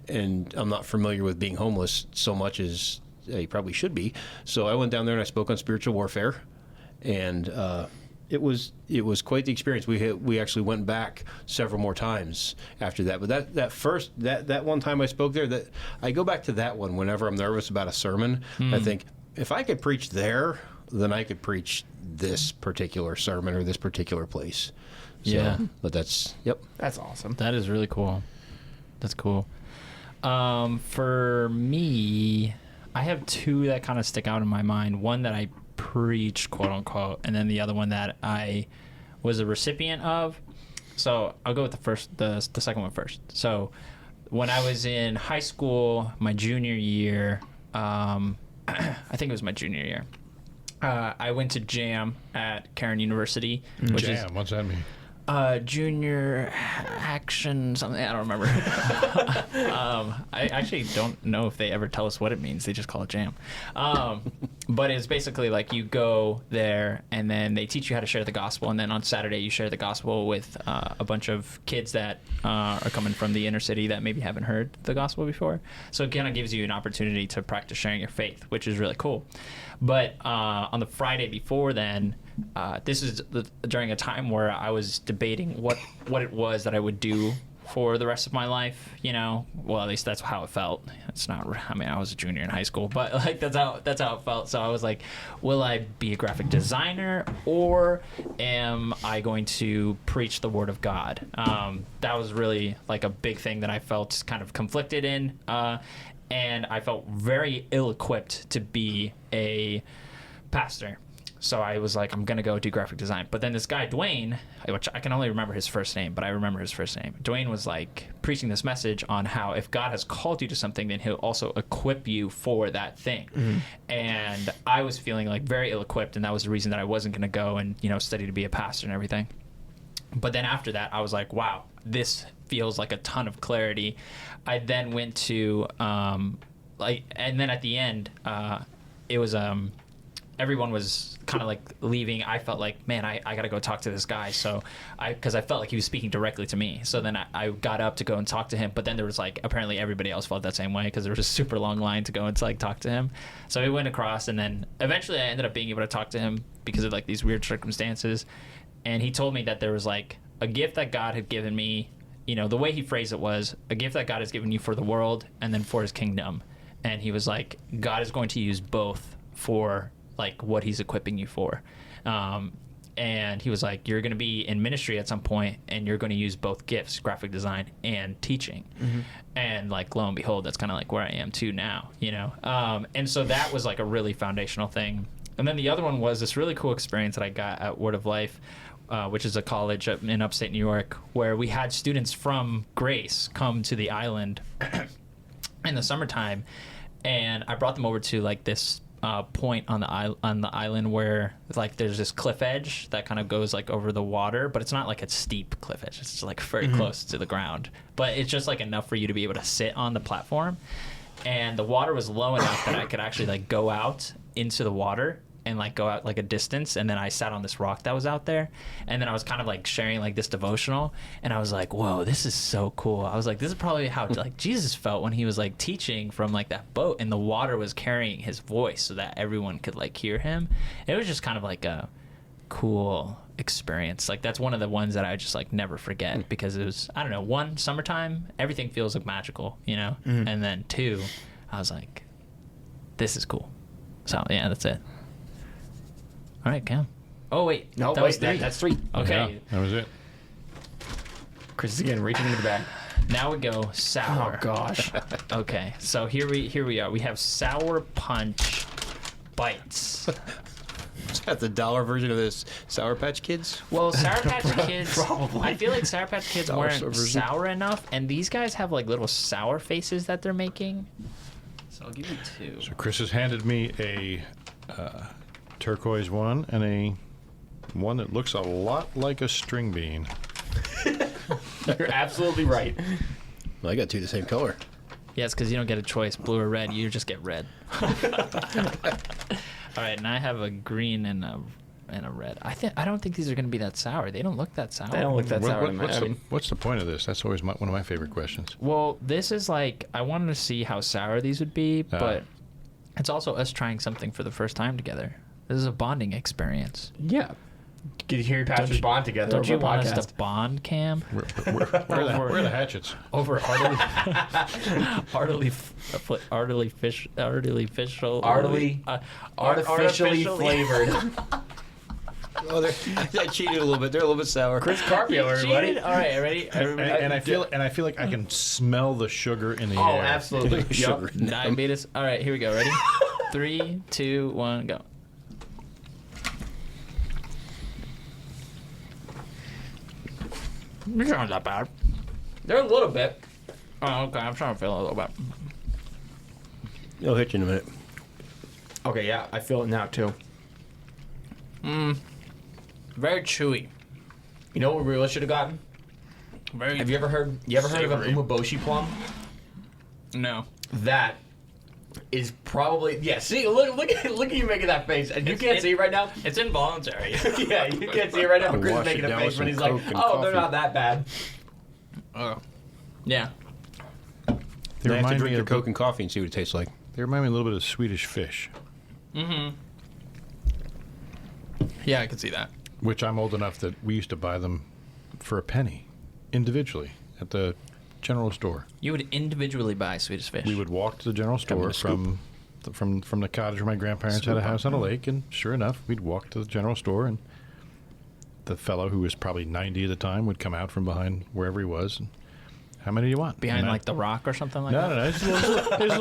and I'm not familiar with being homeless so much as I probably should be. So I went down there and I spoke on spiritual warfare, and it was quite the experience. We actually went back several more times after that. But that one time I spoke there, that I go back to that one whenever I'm nervous about a sermon. I think if I could preach there, then I could preach this particular sermon or this particular place. So, Yeah. But that's awesome. That is really cool. That's cool. For me, I have two that kind of stick out in my mind. One that I preached, quote unquote, and then the other one that I was a recipient of. So I'll go with the second one first. So when I was in high school, my junior year, I think it was my junior year, I went to JAM at Cairn University. Which Jam, what's that mean? Junior action something, I don't remember. I actually don't know if they ever tell us what it means. They just call it jam. But it's basically like you go there and then they teach you how to share the gospel, and then on Saturday you share the gospel with a bunch of kids that are coming from the inner city that maybe haven't heard the gospel before. So it kind of gives you an opportunity to practice sharing your faith, which is really cool. But on the Friday before then, this is during a time where I was debating what it was that I would do for the rest of my life. Well, at least that's how it felt. It's not. I mean, I was a junior in high school, but like that's how it felt. So I was like, will I be a graphic designer or am I going to preach the word of God? That was really like a big thing that I felt kind of conflicted in. And I felt very ill-equipped to be a pastor. So I was like, I'm going to go do graphic design. But then this guy, Dwayne, which I can only remember his first name, but I remember his first name. Dwayne was like preaching this message on how if God has called you to something, then he'll also equip you for that thing. Mm-hmm. And I was feeling like very ill-equipped, and that was the reason that I wasn't going to go and, study to be a pastor and everything. But then after that, I was like, wow, this feels like a ton of clarity. I then went to, and then at the end, it was, everyone was kind of like leaving. I felt like, man, I got to go talk to this guy. So because I felt like he was speaking directly to me. So then I got up to go and talk to him. But then there was like, apparently everybody else felt that same way because there was a super long line to go and like talk to him. So we went across, and then eventually I ended up being able to talk to him because of like these weird circumstances. And he told me that there was like a gift that God had given me. The way he phrased it was a gift that God has given you for the world and then for his kingdom. And he was like, God is going to use both for like what he's equipping you for. And he was like, you're going to be in ministry at some point and you're going to use both gifts, graphic design and teaching. Mm-hmm. And like, lo and behold, that's kind of like where I am too now, and so that was like a really foundational thing. And then the other one was this really cool experience that I got at Word of Life, which is a college in upstate New York, where we had students from Grace come to the island in the summertime, and I brought them over to like this point on the island where like there's this cliff edge that kind of goes like over the water, but it's not like a steep cliff edge. It's just like very close to the ground, but it's just like enough for you to be able to sit on the platform. And the water was low enough that I could actually like go out into the water and like go out like a distance, and then I sat on this rock that was out there, and then I was kind of like sharing like this devotional, and I was like, whoa, this is so cool. I was like, this is probably how like Jesus felt when he was like teaching from like that boat, and the water was carrying his voice so that everyone could like hear him. It was just kind of like a cool experience. Like that's one of the ones that I just like never forget, because it was, I don't know, one, summertime, everything feels like magical, and then two, I was like, this is cool. So yeah, that's it. All right, Cam. Oh, wait. No, that was three. That's three. Okay. Yeah, that was it. Chris is again reaching into the bag. Now we go sour. Oh, gosh. Okay, so here we are. We have Sour Punch Bites. Is that the dollar version of this Sour Patch Kids? Well, Sour Patch Kids, Probably. I feel like Sour Patch Kids Dollar store weren't version. sour enough, and these guys have like little sour faces that they're making. So I'll give you two. So Chris has handed me a turquoise one and a one that looks a lot like a string bean. You're absolutely right. Well, I got two the same color. Yeah, it's because you don't get a choice, blue or red. You just get red. All right, and I have a green and a red. I don't think these are going to be that sour. They don't look that sour. They don't look that sour. What's the point of this? That's always one of my favorite questions. Well, this is like, I wanted to see how sour these would be, but it's also us trying something for the first time together. This is a bonding experience. Yeah. Get to hear your pastors bond together. Don't you over a want podcast. us to bond, Cam? Where are the hatchets? Over artificially flavored. Oh, that cheated a little bit. They're a little bit sour. Chris Carpio, everybody. All right, ready? And I feel like I can smell the sugar in the air. Oh, absolutely. Sugar in them. Diabetes. All right, here we go. Ready? 3, 2, 1, go. These aren't that bad. They're a little bit. Oh, okay. I'm trying to feel a little bit. It'll hit you in a minute. Okay, yeah, I feel it now too. Very chewy. You know what we really should have gotten? Very. Have you ever heard? of an umeboshi plum? No. That is probably See, look at you making that face, and you can't see it right now. It's involuntary. Yeah, you can't see it right now. But Chris is Wash making it a down face with when some he's like, Coke and "Oh, they're coffee." not that bad." Oh. Yeah. They You have to remind drink me your of Coke and coffee and see what it tastes like. They remind me a little bit of Swedish fish, Mm-hmm. Yeah, I can see that. which I'm old enough that we used to buy them for a penny, individually, at the general store. You would individually buy Swedish fish. We would walk to the general store a scoop. from the cottage where my grandparents had a house on a lake, and sure enough, we'd walk to the general store, and the fellow, who was probably 90 at the time, would come out from behind wherever he was. And, how many do you want? behind And like the rock or something like No, that. no,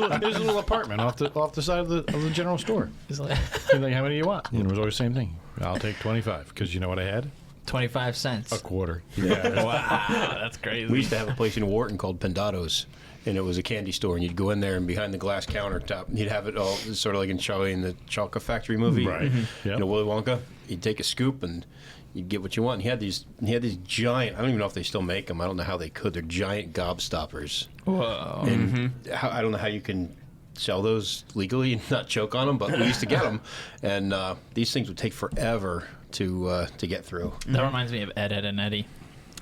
no. His little apartment off the side of the general store. It's like He's like, how many do you want? And it was always the same thing. I'll take 25, because you know what I had? 25 cents. A quarter. Yeah. Wow, that's crazy. We used to have a place in Wharton called Pendado's, and it was a candy store, and you'd go in there, and behind the glass countertop, you'd have it all sort of like in Charlie and the Chocolate Factory movie. Right. Mm-hmm. Yep. You know, Willy Wonka. You'd take a scoop, and you'd get what you want. And he had these giant, I don't even know if they still make them. I don't know how they could. They're giant gobstoppers. Whoa. And I don't know how you can sell those legally and not choke on them, but we used to get them. And these things would take forever to get through. That reminds me of Ed, Ed, and Eddie.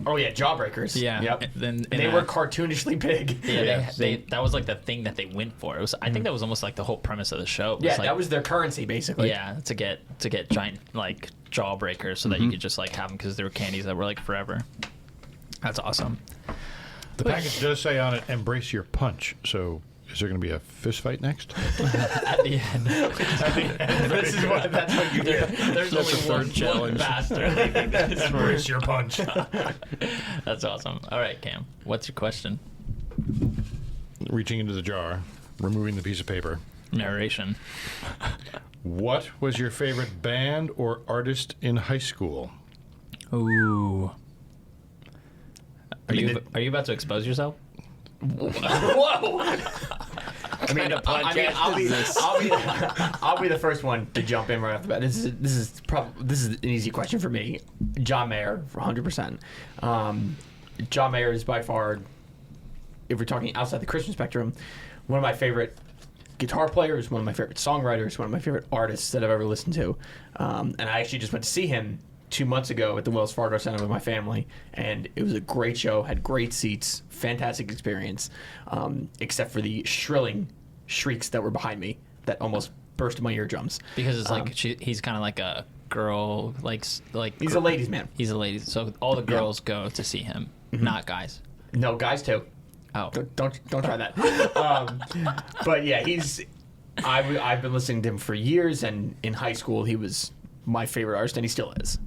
Oh yeah, Jawbreakers. Yeah. Yep. And They were cartoonishly big. Yeah, that was like the thing that they went for. It was. I think that was almost like the whole premise of the show. It Yeah, like, that was their currency basically. Yeah, to get giant like jawbreakers so that you could just like have them because they were candies that were like forever. That's awesome. The package does say on it, embrace your punch. So is there going to be a fist fight next? At the end, That's what you do. there's only the third one challenge. bastard. Embrace your punch. That's awesome. All right, Cam, what's your question? Reaching into the jar, removing the piece of paper. Narration. What was your favorite band or artist in high school? Ooh. Are you about to expose yourself? Whoa! I mean, I'll be the first one to jump in right off the bat. This is an easy question for me. John Mayer, 100%. John Mayer is by far, if we're talking outside the Christian spectrum, one of my favorite guitar players, one of my favorite songwriters, one of my favorite artists that I've ever listened to. And I actually just went to see him 2 months ago at the Wells Fargo Center with my family, and it was a great show, had great seats, fantastic experience, except for the shrieks that were behind me that almost burst my eardrums. Because it's like he's kind of like a girl, like He's a ladies' man. He's a lady, so all the girls go to see him, not guys. No, guys too. Oh, Don't try that. But yeah, I've been listening to him for years, and in high school he was my favorite artist, and he still is.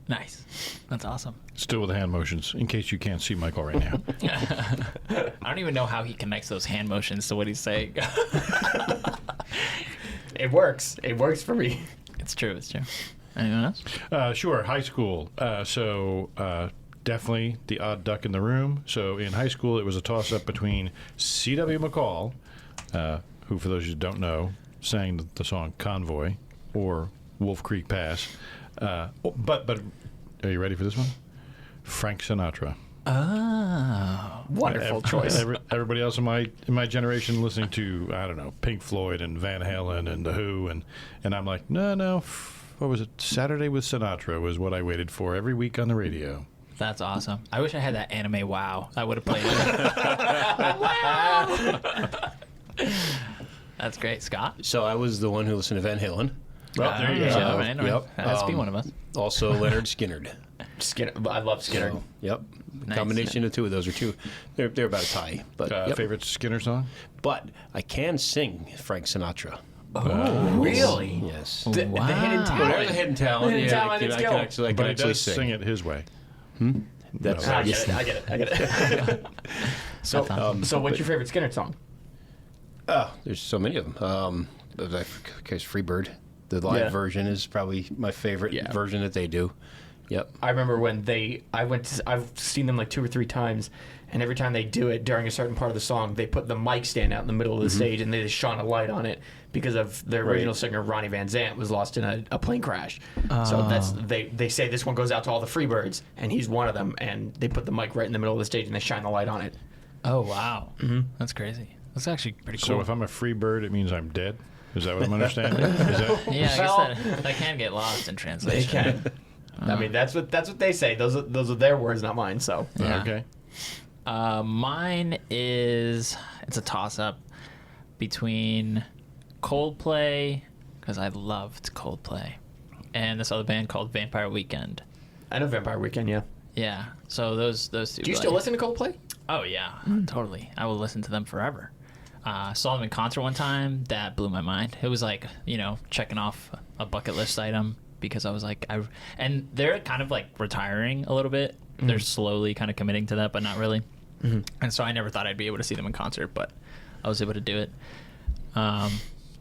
nice. That's awesome. Still with the hand motions, in case you can't see Michael right now. I don't even know how he connects those hand motions to what he's saying. It works. It works for me. It's true. It's true. Anyone else? Sure, high school. Definitely the odd duck in the room. So in high school, it was a toss-up between C.W. McCall, who, for those who don't know, sang the song Convoy, or Wolf Creek Pass. But are you ready for this one? Frank Sinatra. Oh. Wonderful choice. Everybody else in my generation listening to, I don't know, Pink Floyd and Van Halen and The Who, and I'm like, no, what was it? Saturday with Sinatra was what I waited for every week on the radio. That's awesome. I wish I had that anime WoW. I would have played it. That's great. Scott? So I was the one who listened to Van Halen. Well, there you Yeah, go. right. Yep. Has to be one of us. Also Leonard Skinnerd. Skinner. I love Skinner. So, yep. Nice. Combination of two of those are two. They're about a tie. But yep. Favorite Skinner song? But I can sing Frank Sinatra. Oh, really? Yes. The Wow. hidden Well, talent. there's a hidden talent. Hidden talent and I skill. can actually But he does sing. sing it his way. That's I get it. So, That's so what's your favorite Skinner song? Oh, there's so many of them. Case Freebird, the live Yeah. version is probably my favorite Yeah. version that they do. Yep. I remember when I've seen them like 2 or 3 times, and every time they do it during a certain part of the song, they put the mic stand out in the middle of the stage and they just shine a light on it because of the original singer Ronnie Van Zant was lost in a plane crash. So they say this one goes out to all the Freebirds, and he's one of them, and they put the mic right in the middle of the stage and they shine the light on it. Oh, wow. That's crazy. That's actually pretty cool. So if I'm a free bird, it means I'm dead? Is that what I'm understanding? Is that, yeah, I Well- guess that can get lost in They translation. can. I mean, that's what they say. Those are their words, not mine. So Yeah. Okay. Mine is, it's a toss-up between Coldplay, because I loved Coldplay, and this other band called Vampire Weekend. I know Vampire Weekend. Yeah. Yeah, so those two. Do you still listen to Coldplay? Oh yeah, totally. I will listen to them forever. Saw them in concert one time. That blew my mind. It was like, checking off a bucket list item because I was like, and they're kind of like retiring a little bit. They're slowly kind of committing to that, but not really. And so I never thought I'd be able to see them in concert, but I was able to do it.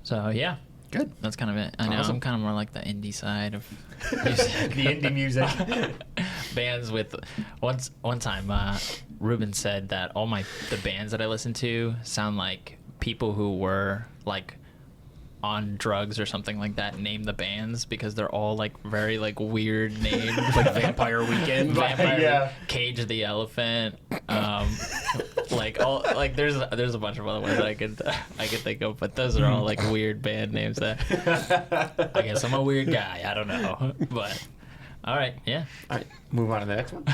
So yeah, Good. that's kind of it. I know Awesome. I'm kind of more like the indie side of music. The indie music. Bands with one time Ruben said that all the bands that I listen to sound like people who were like on drugs or something like that name the bands because they're all like very like weird names like Vampire Weekend, Vampire Yeah. Cage the Elephant, like all like there's a bunch of other ones that I could think of, but those are all like weird band names that I guess I'm a weird guy, I don't know, but all right, yeah. All right, move on to the next one.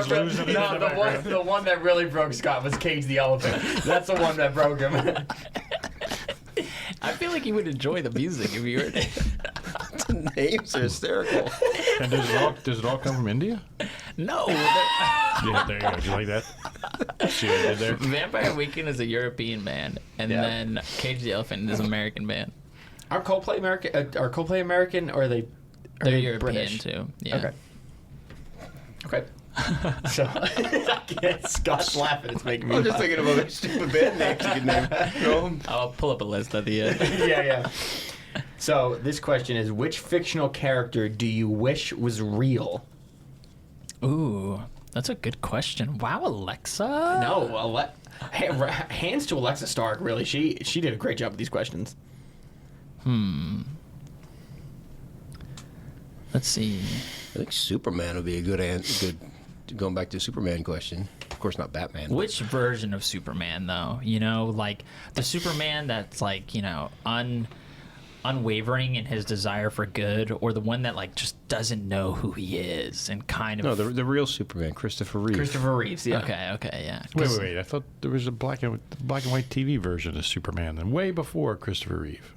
The one that really broke Scott was Cage the Elephant. That's the one that broke him. I feel like you would enjoy the music if you heard it. The names are hysterical. And does it all come from India? No. Yeah, there you go. Do you like that? See what I did there? Vampire Weekend is a European band, and Yeah. then Cage the Elephant is an American band. Are Coldplay American, or are they? They're they European British? too. Yeah. Okay. So Scott's laughing. It's making me. I'm just laugh. thinking of other stupid band names you could name. No. I'll pull up a list at the end. Yeah. So this question is: which fictional character do you wish was real? Ooh, that's a good question. Wow, Alexa. No, hands to Alexa Stark. Really, she did a great job with these questions. Let's see. I think Superman would be a good going back to the Superman question. Of course, not Batman. but- Which version of Superman, though? Like the Superman that's like, unwavering in his desire for good, or the one that like just doesn't know who he is and kind of. No, the real Superman, Christopher Reeve. Christopher Reeves. Yeah. Okay, yeah. Wait. I thought there was a black and white TV version of Superman, and way before Christopher Reeve.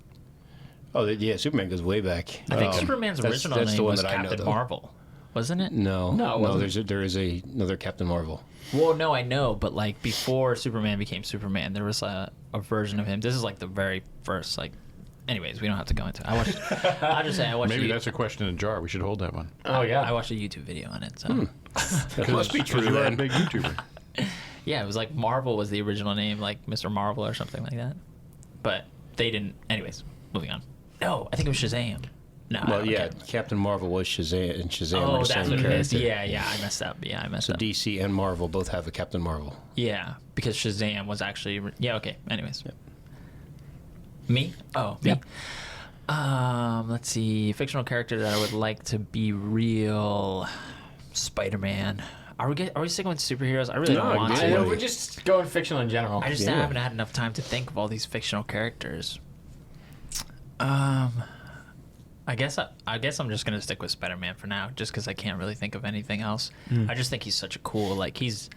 Oh, yeah, Superman goes way back. I think Superman's original that's the name one was that I know, Captain though. Marvel, wasn't it? No, No, it wasn't. there is another Captain Marvel. Well, no, I know, but like before Superman became Superman, there was a version of him. This is like the very first, like. Anyways, we don't have to go into it. I'll just say I watched. Maybe that's a question in a jar. We should hold that one. Oh yeah. I watched a YouTube video on it. So That must be true You are a then. big YouTuber. yeah, it was like Marvel was the original name, like Mr. Marvel or something like that. But they didn't. Anyways, moving on. No, I think it was Shazam. No. I Well, don't yeah, care. Captain Marvel was Shazam, and Shazam were Oh, the that's same what it is. character. Yeah, I messed up. Yeah, I messed So up. DC and Marvel both have a Captain Marvel. Yeah, because Shazam was actually. Yeah, okay. Anyways. Yep. Me? Oh, me. Yep. Let's see. Fictional character that I would like to be real. Spider-Man. Are we sticking with superheroes? I really don't want to. We're just going fictional in general. I just haven't had enough time to think of all these fictional characters. I guess I'm just gonna stick with Spider-Man for now, just because I can't really think of anything else. I just think he's such a cool, like he's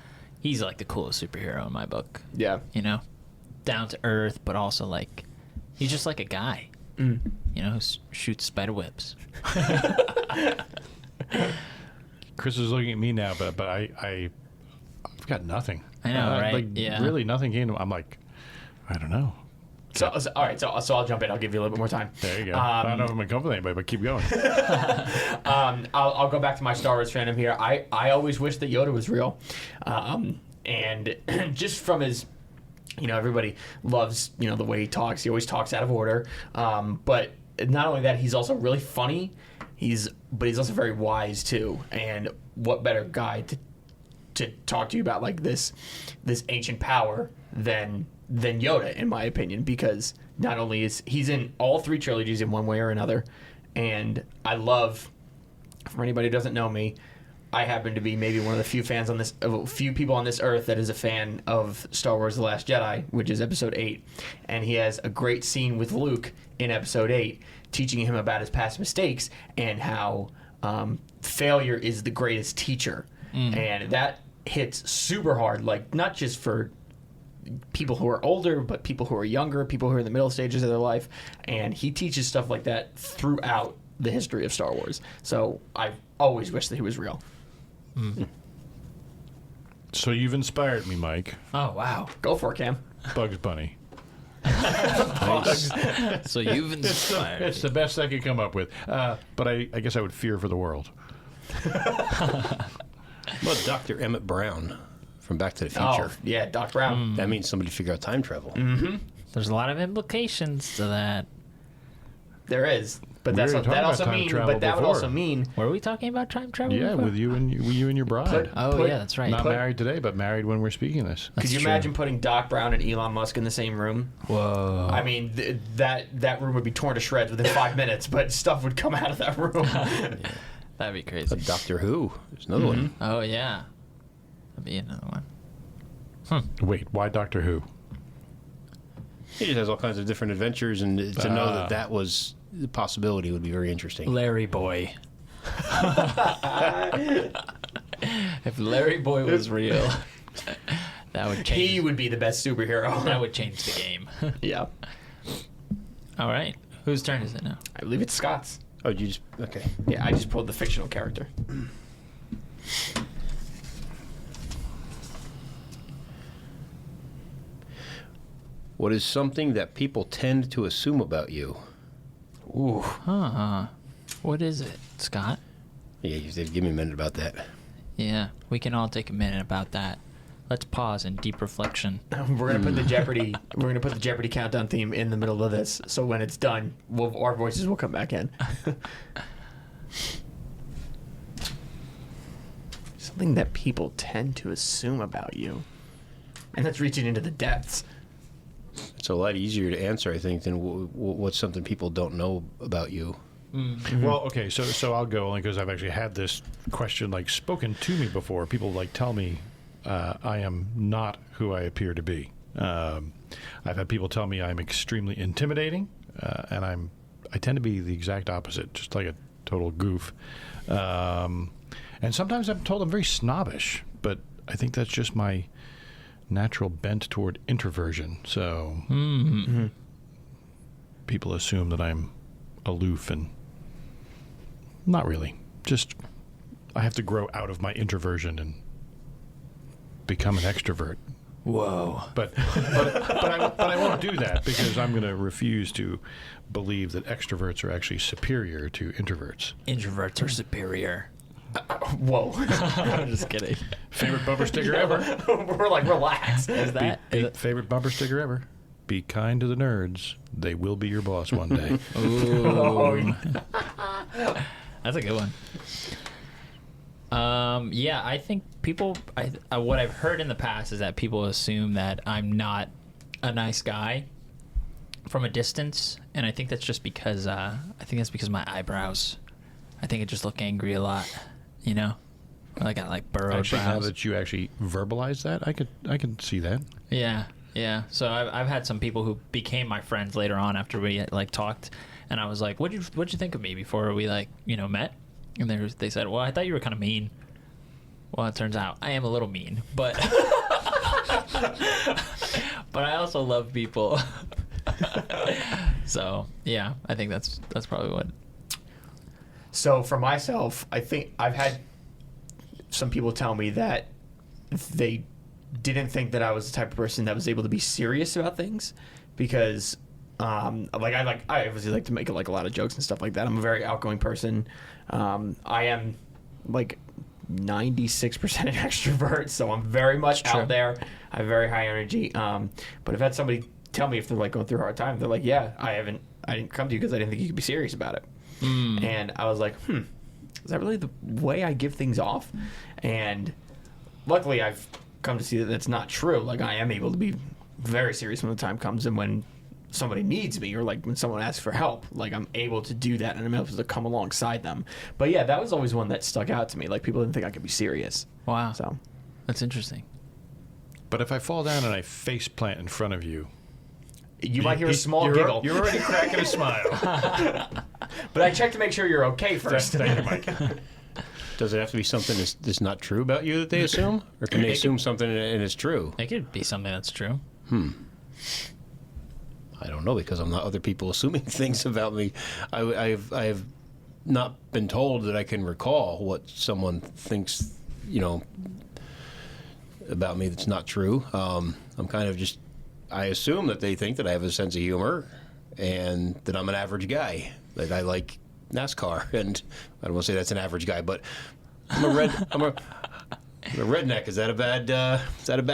like the coolest superhero in my book. Yeah. You know, down to earth, but also like he's just like a guy. You know, who shoots spider webs. Chris is looking at me now, but I've got nothing. I know, right? Like, yeah. really nothing came to. I'm like, I don't know. So all right. So I'll jump in. I'll give you a little bit more time. There you go. I don't know if I'm gonna come with anybody, but keep going. I'll go back to my Star Wars fandom here. I always wish that Yoda was real, and just from his, everybody loves the way he talks. He always talks out of order. But not only that, he's also really funny. But he's also very wise too. And what better guy to talk to you about like this ancient power than Yoda, in my opinion, because not only is he's in all 3 trilogies in one way or another, and I love, for anybody who doesn't know me, I happen to be maybe one of the few people on this earth that is a fan of Star Wars: The Last Jedi, which is Episode 8, and he has a great scene with Luke in Episode 8, teaching him about his past mistakes and how failure is the greatest teacher, and that hits super hard, like not just for people who are older, but people who are younger, people who are in the middle stages of their life, and he teaches stuff like that throughout the history of Star Wars. So I always wish that he was real. So you've inspired me, Mike. Oh wow. Go for it, Cam. Bugs Bunny. So you've inspired. It's the best I could come up with. But I guess I would fear for the world. Well, Dr. Emmett Brown from Back to the Future. Oh, yeah, Doc Brown. That means somebody figured out time travel. There's a lot of implications to that. There is. But We that were talking also about time mean. travel But that would before. also mean. Were we talking about time travel? Yeah, before? with you and your bride. Yeah, that's right. Not married today, but married when we're speaking this. Could you true. imagine putting Doc Brown and Elon Musk in the same room? Whoa. I mean, that room would be torn to shreds within 5 minutes, but stuff would come out of that room. That'd be crazy. Doctor Who. There's another one. Oh yeah. That'd be another one. Wait, why Doctor Who? He just has all kinds of different adventures, and to know that was the possibility would be very interesting. Larry Boy. If Larry Boy was real, that would change. He would be the best superhero. That would change the game. Yeah. All right. Whose turn is it now? I believe it's Scott's. Oh, you just okay. Yeah, I just pulled the fictional character. What is something that people tend to assume about you? Ooh. What is it, Scott? Yeah, you said give me a minute about that. Yeah, we can all take a minute about that. Let's pause in deep reflection. We're gonna put the Jeopardy. We're gonna put the Jeopardy countdown theme in the middle of this, so when it's done, our voices will come back in. Something that people tend to assume about you, and that's reaching into the depths. It's a lot easier to answer, I think, than what's something people don't know about you. Well, okay, so I'll go only because I've actually had this question like spoken to me before. People like tell me I am not who I appear to be. I've had people tell me I'm extremely intimidating, and I tend to be the exact opposite, just like a total goof. And sometimes I'm told I'm very snobbish, but I think that's just my natural bent toward introversion. So people assume that I'm aloof, and not really. Just I have to grow out of my introversion and become an extrovert. Whoa. But I won't do that because I'm going to refuse to believe that extroverts are actually superior to introverts. Introverts are superior. Whoa. I'm just kidding. Favorite bumper sticker ever. We're like, relax. Is that? Favorite bumper sticker ever. Be kind to the nerds. They will be your boss one day. Ooh. That's a good one. Yeah, I think people. What I've heard in the past is that people assume that I'm not a nice guy, from a distance, and I think that's just because my eyebrows. I think I just look angry a lot, you know. I got like burrowed Actually, now brows. that you actually verbalize that, I can see that. Yeah. So I've had some people who became my friends later on after we like talked, and I was like, what'd you think of me before we like met? And they said, well, I thought you were kind of mean. Well, it turns out I am a little mean, but but I also love people. So yeah, I think that's probably what. So for myself, I think I've had some people tell me that they didn't think that I was the type of person that was able to be serious about things, because I obviously like to make like a lot of jokes and stuff like that. I'm a very outgoing person. I am like 96% an extrovert, so I'm very much out there. I have very high energy. But I've had somebody tell me if they're like going through a hard time, they're like, yeah, I didn't come to you because I didn't think you could be serious about it. And I was like, is that really the way I give things off? And luckily I've come to see that that's not true. Like, I am able to be very serious when the time comes, and when somebody needs me, or like when someone asks for help, like I'm able to do that, and I'm able to come alongside them. But yeah, that was always one that stuck out to me. Like, people didn't think I could be serious. Wow. So That's interesting. But if I fall down and I face plant in front of you, you might hear a small giggle. You're already cracking a smile. But I check to make sure you're okay first. Thank you, Mike. Does it have to be something that's not true about you that they assume? Or can they assume something and it's true? It could be something that's true. I don't know, because I'm not other people assuming things about me. I have not been told that I can recall what someone thinks, about me that's not true. I'm kind of just, I assume that they think that I have a sense of humor and that I'm an average guy, that I like NASCAR, and I don't want to say that's an average guy, but I'm a redneck. Is that a bad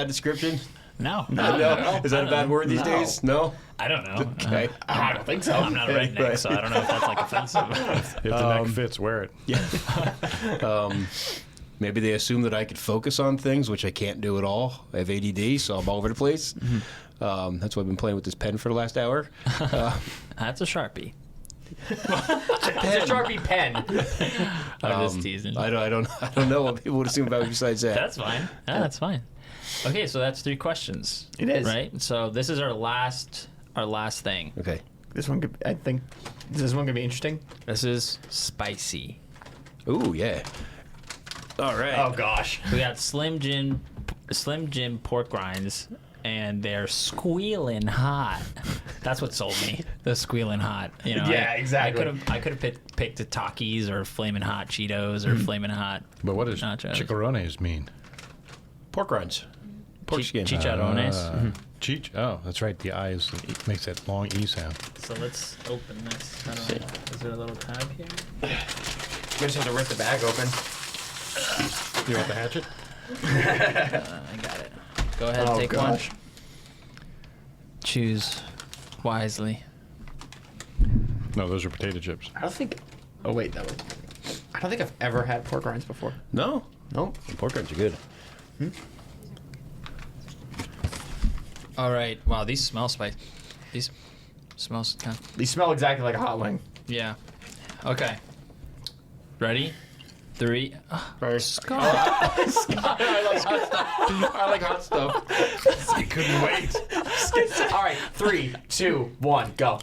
description? No. Is that a bad word these days? No. I don't know. Okay. I don't think so. I'm not a redneck, so I don't know if that's like offensive. If the neck fits, wear it. Yeah. Maybe they assume that I could focus on things, which I can't do at all. I have ADD, so I'm all over the place. That's why I've been playing with this pen for the last hour. That's a Sharpie. It's a Sharpie pen. I'm just teasing. I don't know what people would assume about me besides that. That's fine. Yeah, that's fine. Okay, so that's 3 questions. It is. Right? So this is our last thing. Okay. I think this one could be interesting. This is spicy. Ooh, yeah. All right. Oh gosh. We got Slim Jim pork rinds, and they're squealing hot. That's what sold me. The squealing hot. Yeah, exactly. I could have picked the Takis or Flamin' Hot Cheetos or Flamin' Hot. But what does nachos. chicharrones mean? Pork rinds. Pork skin. Chicharrones. Oh, that's right. The I makes that long E sound. So let's open this. I don't know. Is there a little tab here? You just have to rip the bag open. You want the hatchet? I got it. Go ahead and take one. Choose wisely. No, those are potato chips. I don't think. Oh wait, that was. I don't think I've ever had pork rinds before. No. Nope. Pork rinds are good. All right. Wow, these smell spicy. These smells kind of... These smell exactly like a hot wing. Yeah. Okay. Ready? 3. Scott. I like hot stuff. I couldn't wait. All right, 3, 2, 1, go.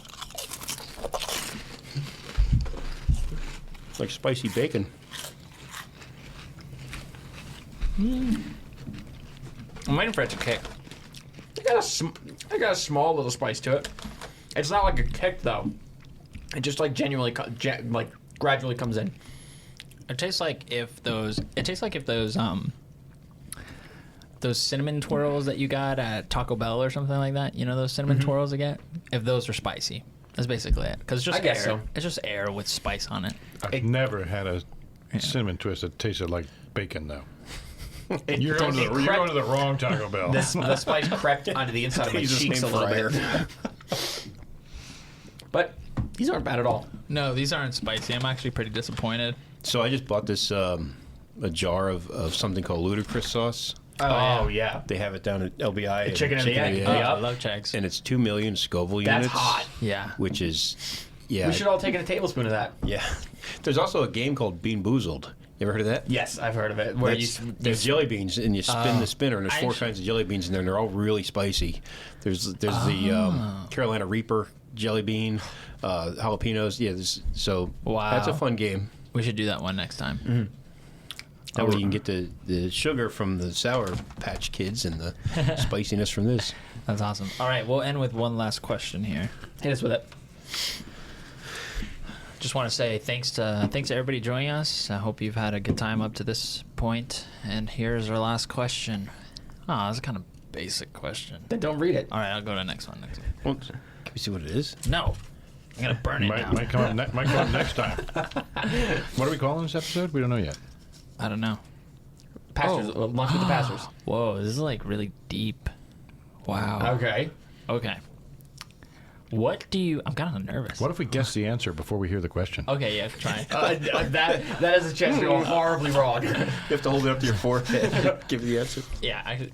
It's like spicy bacon. I'm waiting for it to kick. I got a small little spice to it. It's not like a kick though. It just like genuinely, gradually comes in. It tastes like if those cinnamon twirls that you got at Taco Bell or something like that. You know those cinnamon twirls you get? If those are spicy. That's basically it. Because it's just I guess air. so. It's just air with spice on it. I've never had a cinnamon twist that tasted like bacon, though. You're going to the wrong Taco Bell. The spice crept onto the inside of my cheeks a little bit. But these aren't bad at all. No, these aren't spicy. I'm actually pretty disappointed. So I just bought this a jar of something called ludicrous sauce. Oh, yeah. They have it down at LBI. The chicken and the egg. Oh, Yeah. I love checks. And it's 2 million Scoville That's units. hot. Yeah. Which is, yeah. We should all take in a tablespoon of that. Yeah. There's also a game called Bean Boozled. You ever heard of that? Yes, I've heard of it. Where There's jelly beans, and you spin the spinner, and there's 4 I- kinds of jelly beans in there, and they're all really spicy. There's the Carolina Reaper jelly bean, jalapenos. Yeah, so Wow. that's a fun game. We should do that one next time. Mm-hmm. That way you can get the sugar from the Sour Patch Kids and the spiciness from this. That's awesome. All right, we'll end with one last question here. Hit us with it. Just want to say thanks to everybody joining us. I hope you've had a good time up to this point. And here's our last question. Oh, that's a kind of basic question. Then don't read it. All right, I'll go to the next one. Well, can we see what it is? No, I'm gonna burn it now. Might come up next time. What are we calling this episode? We don't know yet. I don't know. Pastors, lunch with the pastors. Whoa, this is like really deep. Wow. Okay. Okay. What do you? I'm kind of nervous. What if we guess the answer before we hear the question? Okay, yeah, try. That is a chance to go horribly wrong. You have to hold it up to your forehead. Give you the answer. Yeah.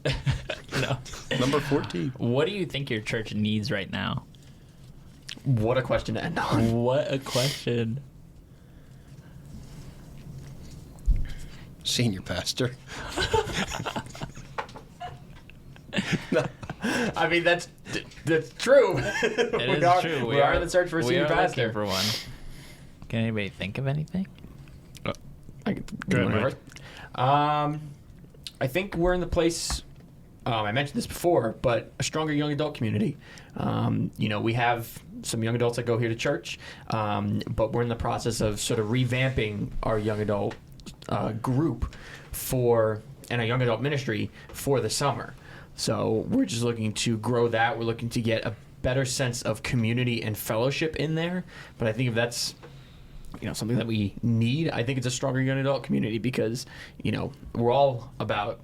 No. Number 14. What do you think your church needs right now? What a question to end on. What a question. Senior pastor. I mean, that's true. It is true. We are in the search for a senior pastor. Looking for one. Can anybody think of anything? Go ahead, Mike. I think we're in the place. I mentioned this before, but a stronger young adult community. We have some young adults that go here to church, but we're in the process of sort of revamping our young adult group and a young adult ministry for the summer. So we're just looking to grow that. We're looking to get a better sense of community and fellowship in there. But I think if that's something that we need, I think it's a stronger young adult community because we're all about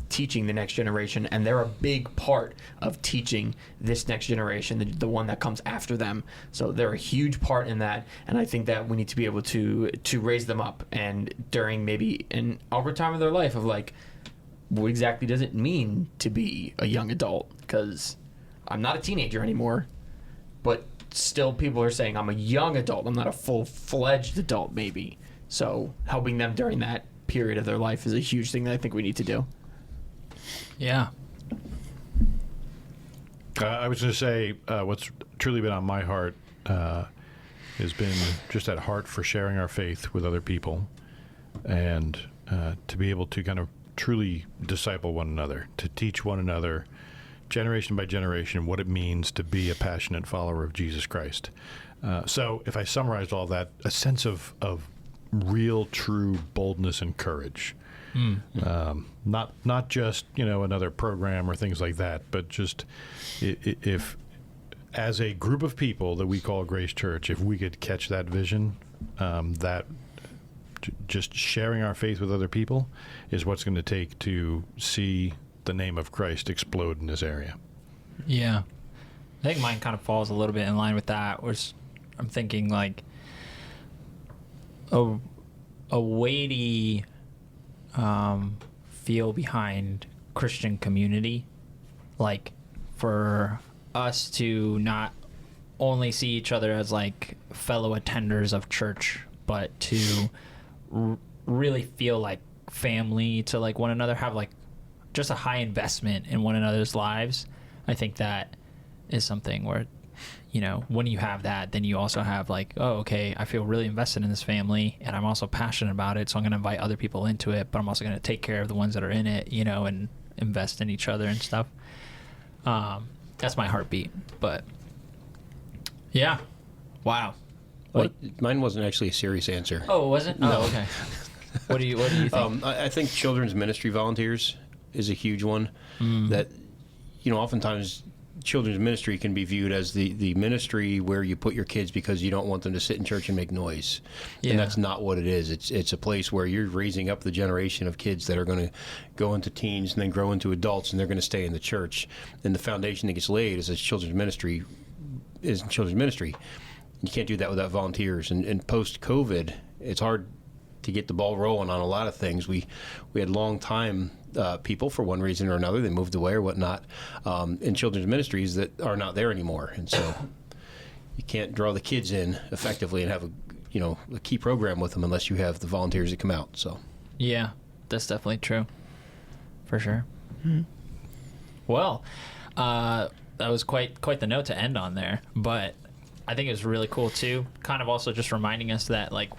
teaching the next generation, and they're a big part of teaching this next generation, the one that comes after them. So they're a huge part in that, and I think that we need to be able to raise them up, and during maybe an awkward time of their life of like, what exactly does it mean to be a young adult? Because I'm not a teenager anymore, but still people are saying I'm a young adult. I'm not a full-fledged adult maybe. So helping them during that period of their life is a huge thing that I think we need to do. Yeah. I was going to say what's truly been on my heart has been just that heart for sharing our faith with other people, and to be able to kind of truly disciple one another, to teach one another generation by generation what it means to be a passionate follower of Jesus Christ. So if I summarized all that, a sense of real, true boldness and courage. Not just another program or things like that, but just if as a group of people that we call Grace Church, if we could catch that vision, that just sharing our faith with other people is what's going to take to see the name of Christ explode in this area. Yeah. I think mine kind of falls a little bit in line with that. I'm thinking like a weighty feel behind Christian community, like for us to not only see each other as like fellow attenders of church, but to really feel like family to like one another, have like just a high investment in one another's lives. I think that is something where when you have that, then you also have like, oh, okay, I feel really invested in this family, and I'm also passionate about it, so I'm going to invite other people into it, but I'm also going to take care of the ones that are in it, and invest in each other and stuff. That's my heartbeat. But yeah, wow. Mine wasn't actually a serious answer. Oh, it wasn't? No. Oh, okay. What do you think? I think children's ministry volunteers is a huge one. That oftentimes children's ministry can be viewed as the ministry where you put your kids because you don't want them to sit in church and make noise. Yeah. And that's not what it is. It's a place where you're raising up the generation of kids that are going to go into teens and then grow into adults, and they're going to stay in the church. And the foundation that gets laid is children's ministry. You can't do that without volunteers. And post-COVID, it's hard to get the ball rolling on a lot of things. We had long time people for one reason or another. They moved away or whatnot, in children's ministries that are not there anymore. And so you can't draw the kids in effectively and have a key program with them unless you have the volunteers that come out. So Yeah, that's definitely true. For sure. Well, that was quite the note to end on there, but I think it was really cool too, kind of also just reminding us that like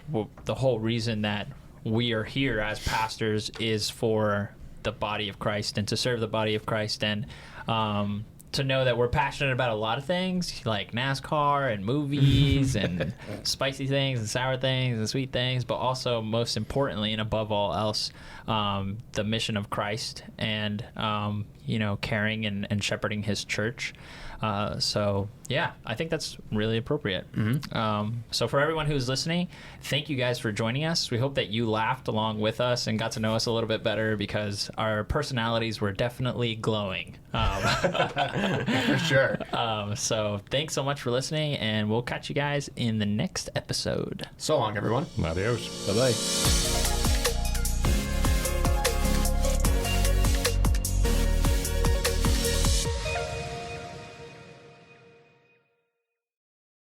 the whole reason that we are here as pastors is for the body of Christ and to serve the body of Christ, and to know that we're passionate about a lot of things like NASCAR and movies and spicy things and sour things and sweet things, but also most importantly and above all else, the mission of Christ and caring and shepherding his church. So yeah, I think that's really appropriate. So for everyone who's listening, thank you guys for joining us. We hope that you laughed along with us and got to know us a little bit better, because our personalities were definitely glowing. For sure. So thanks so much for listening, and we'll catch you guys in the next episode. So long, everyone. Adios. bye-bye.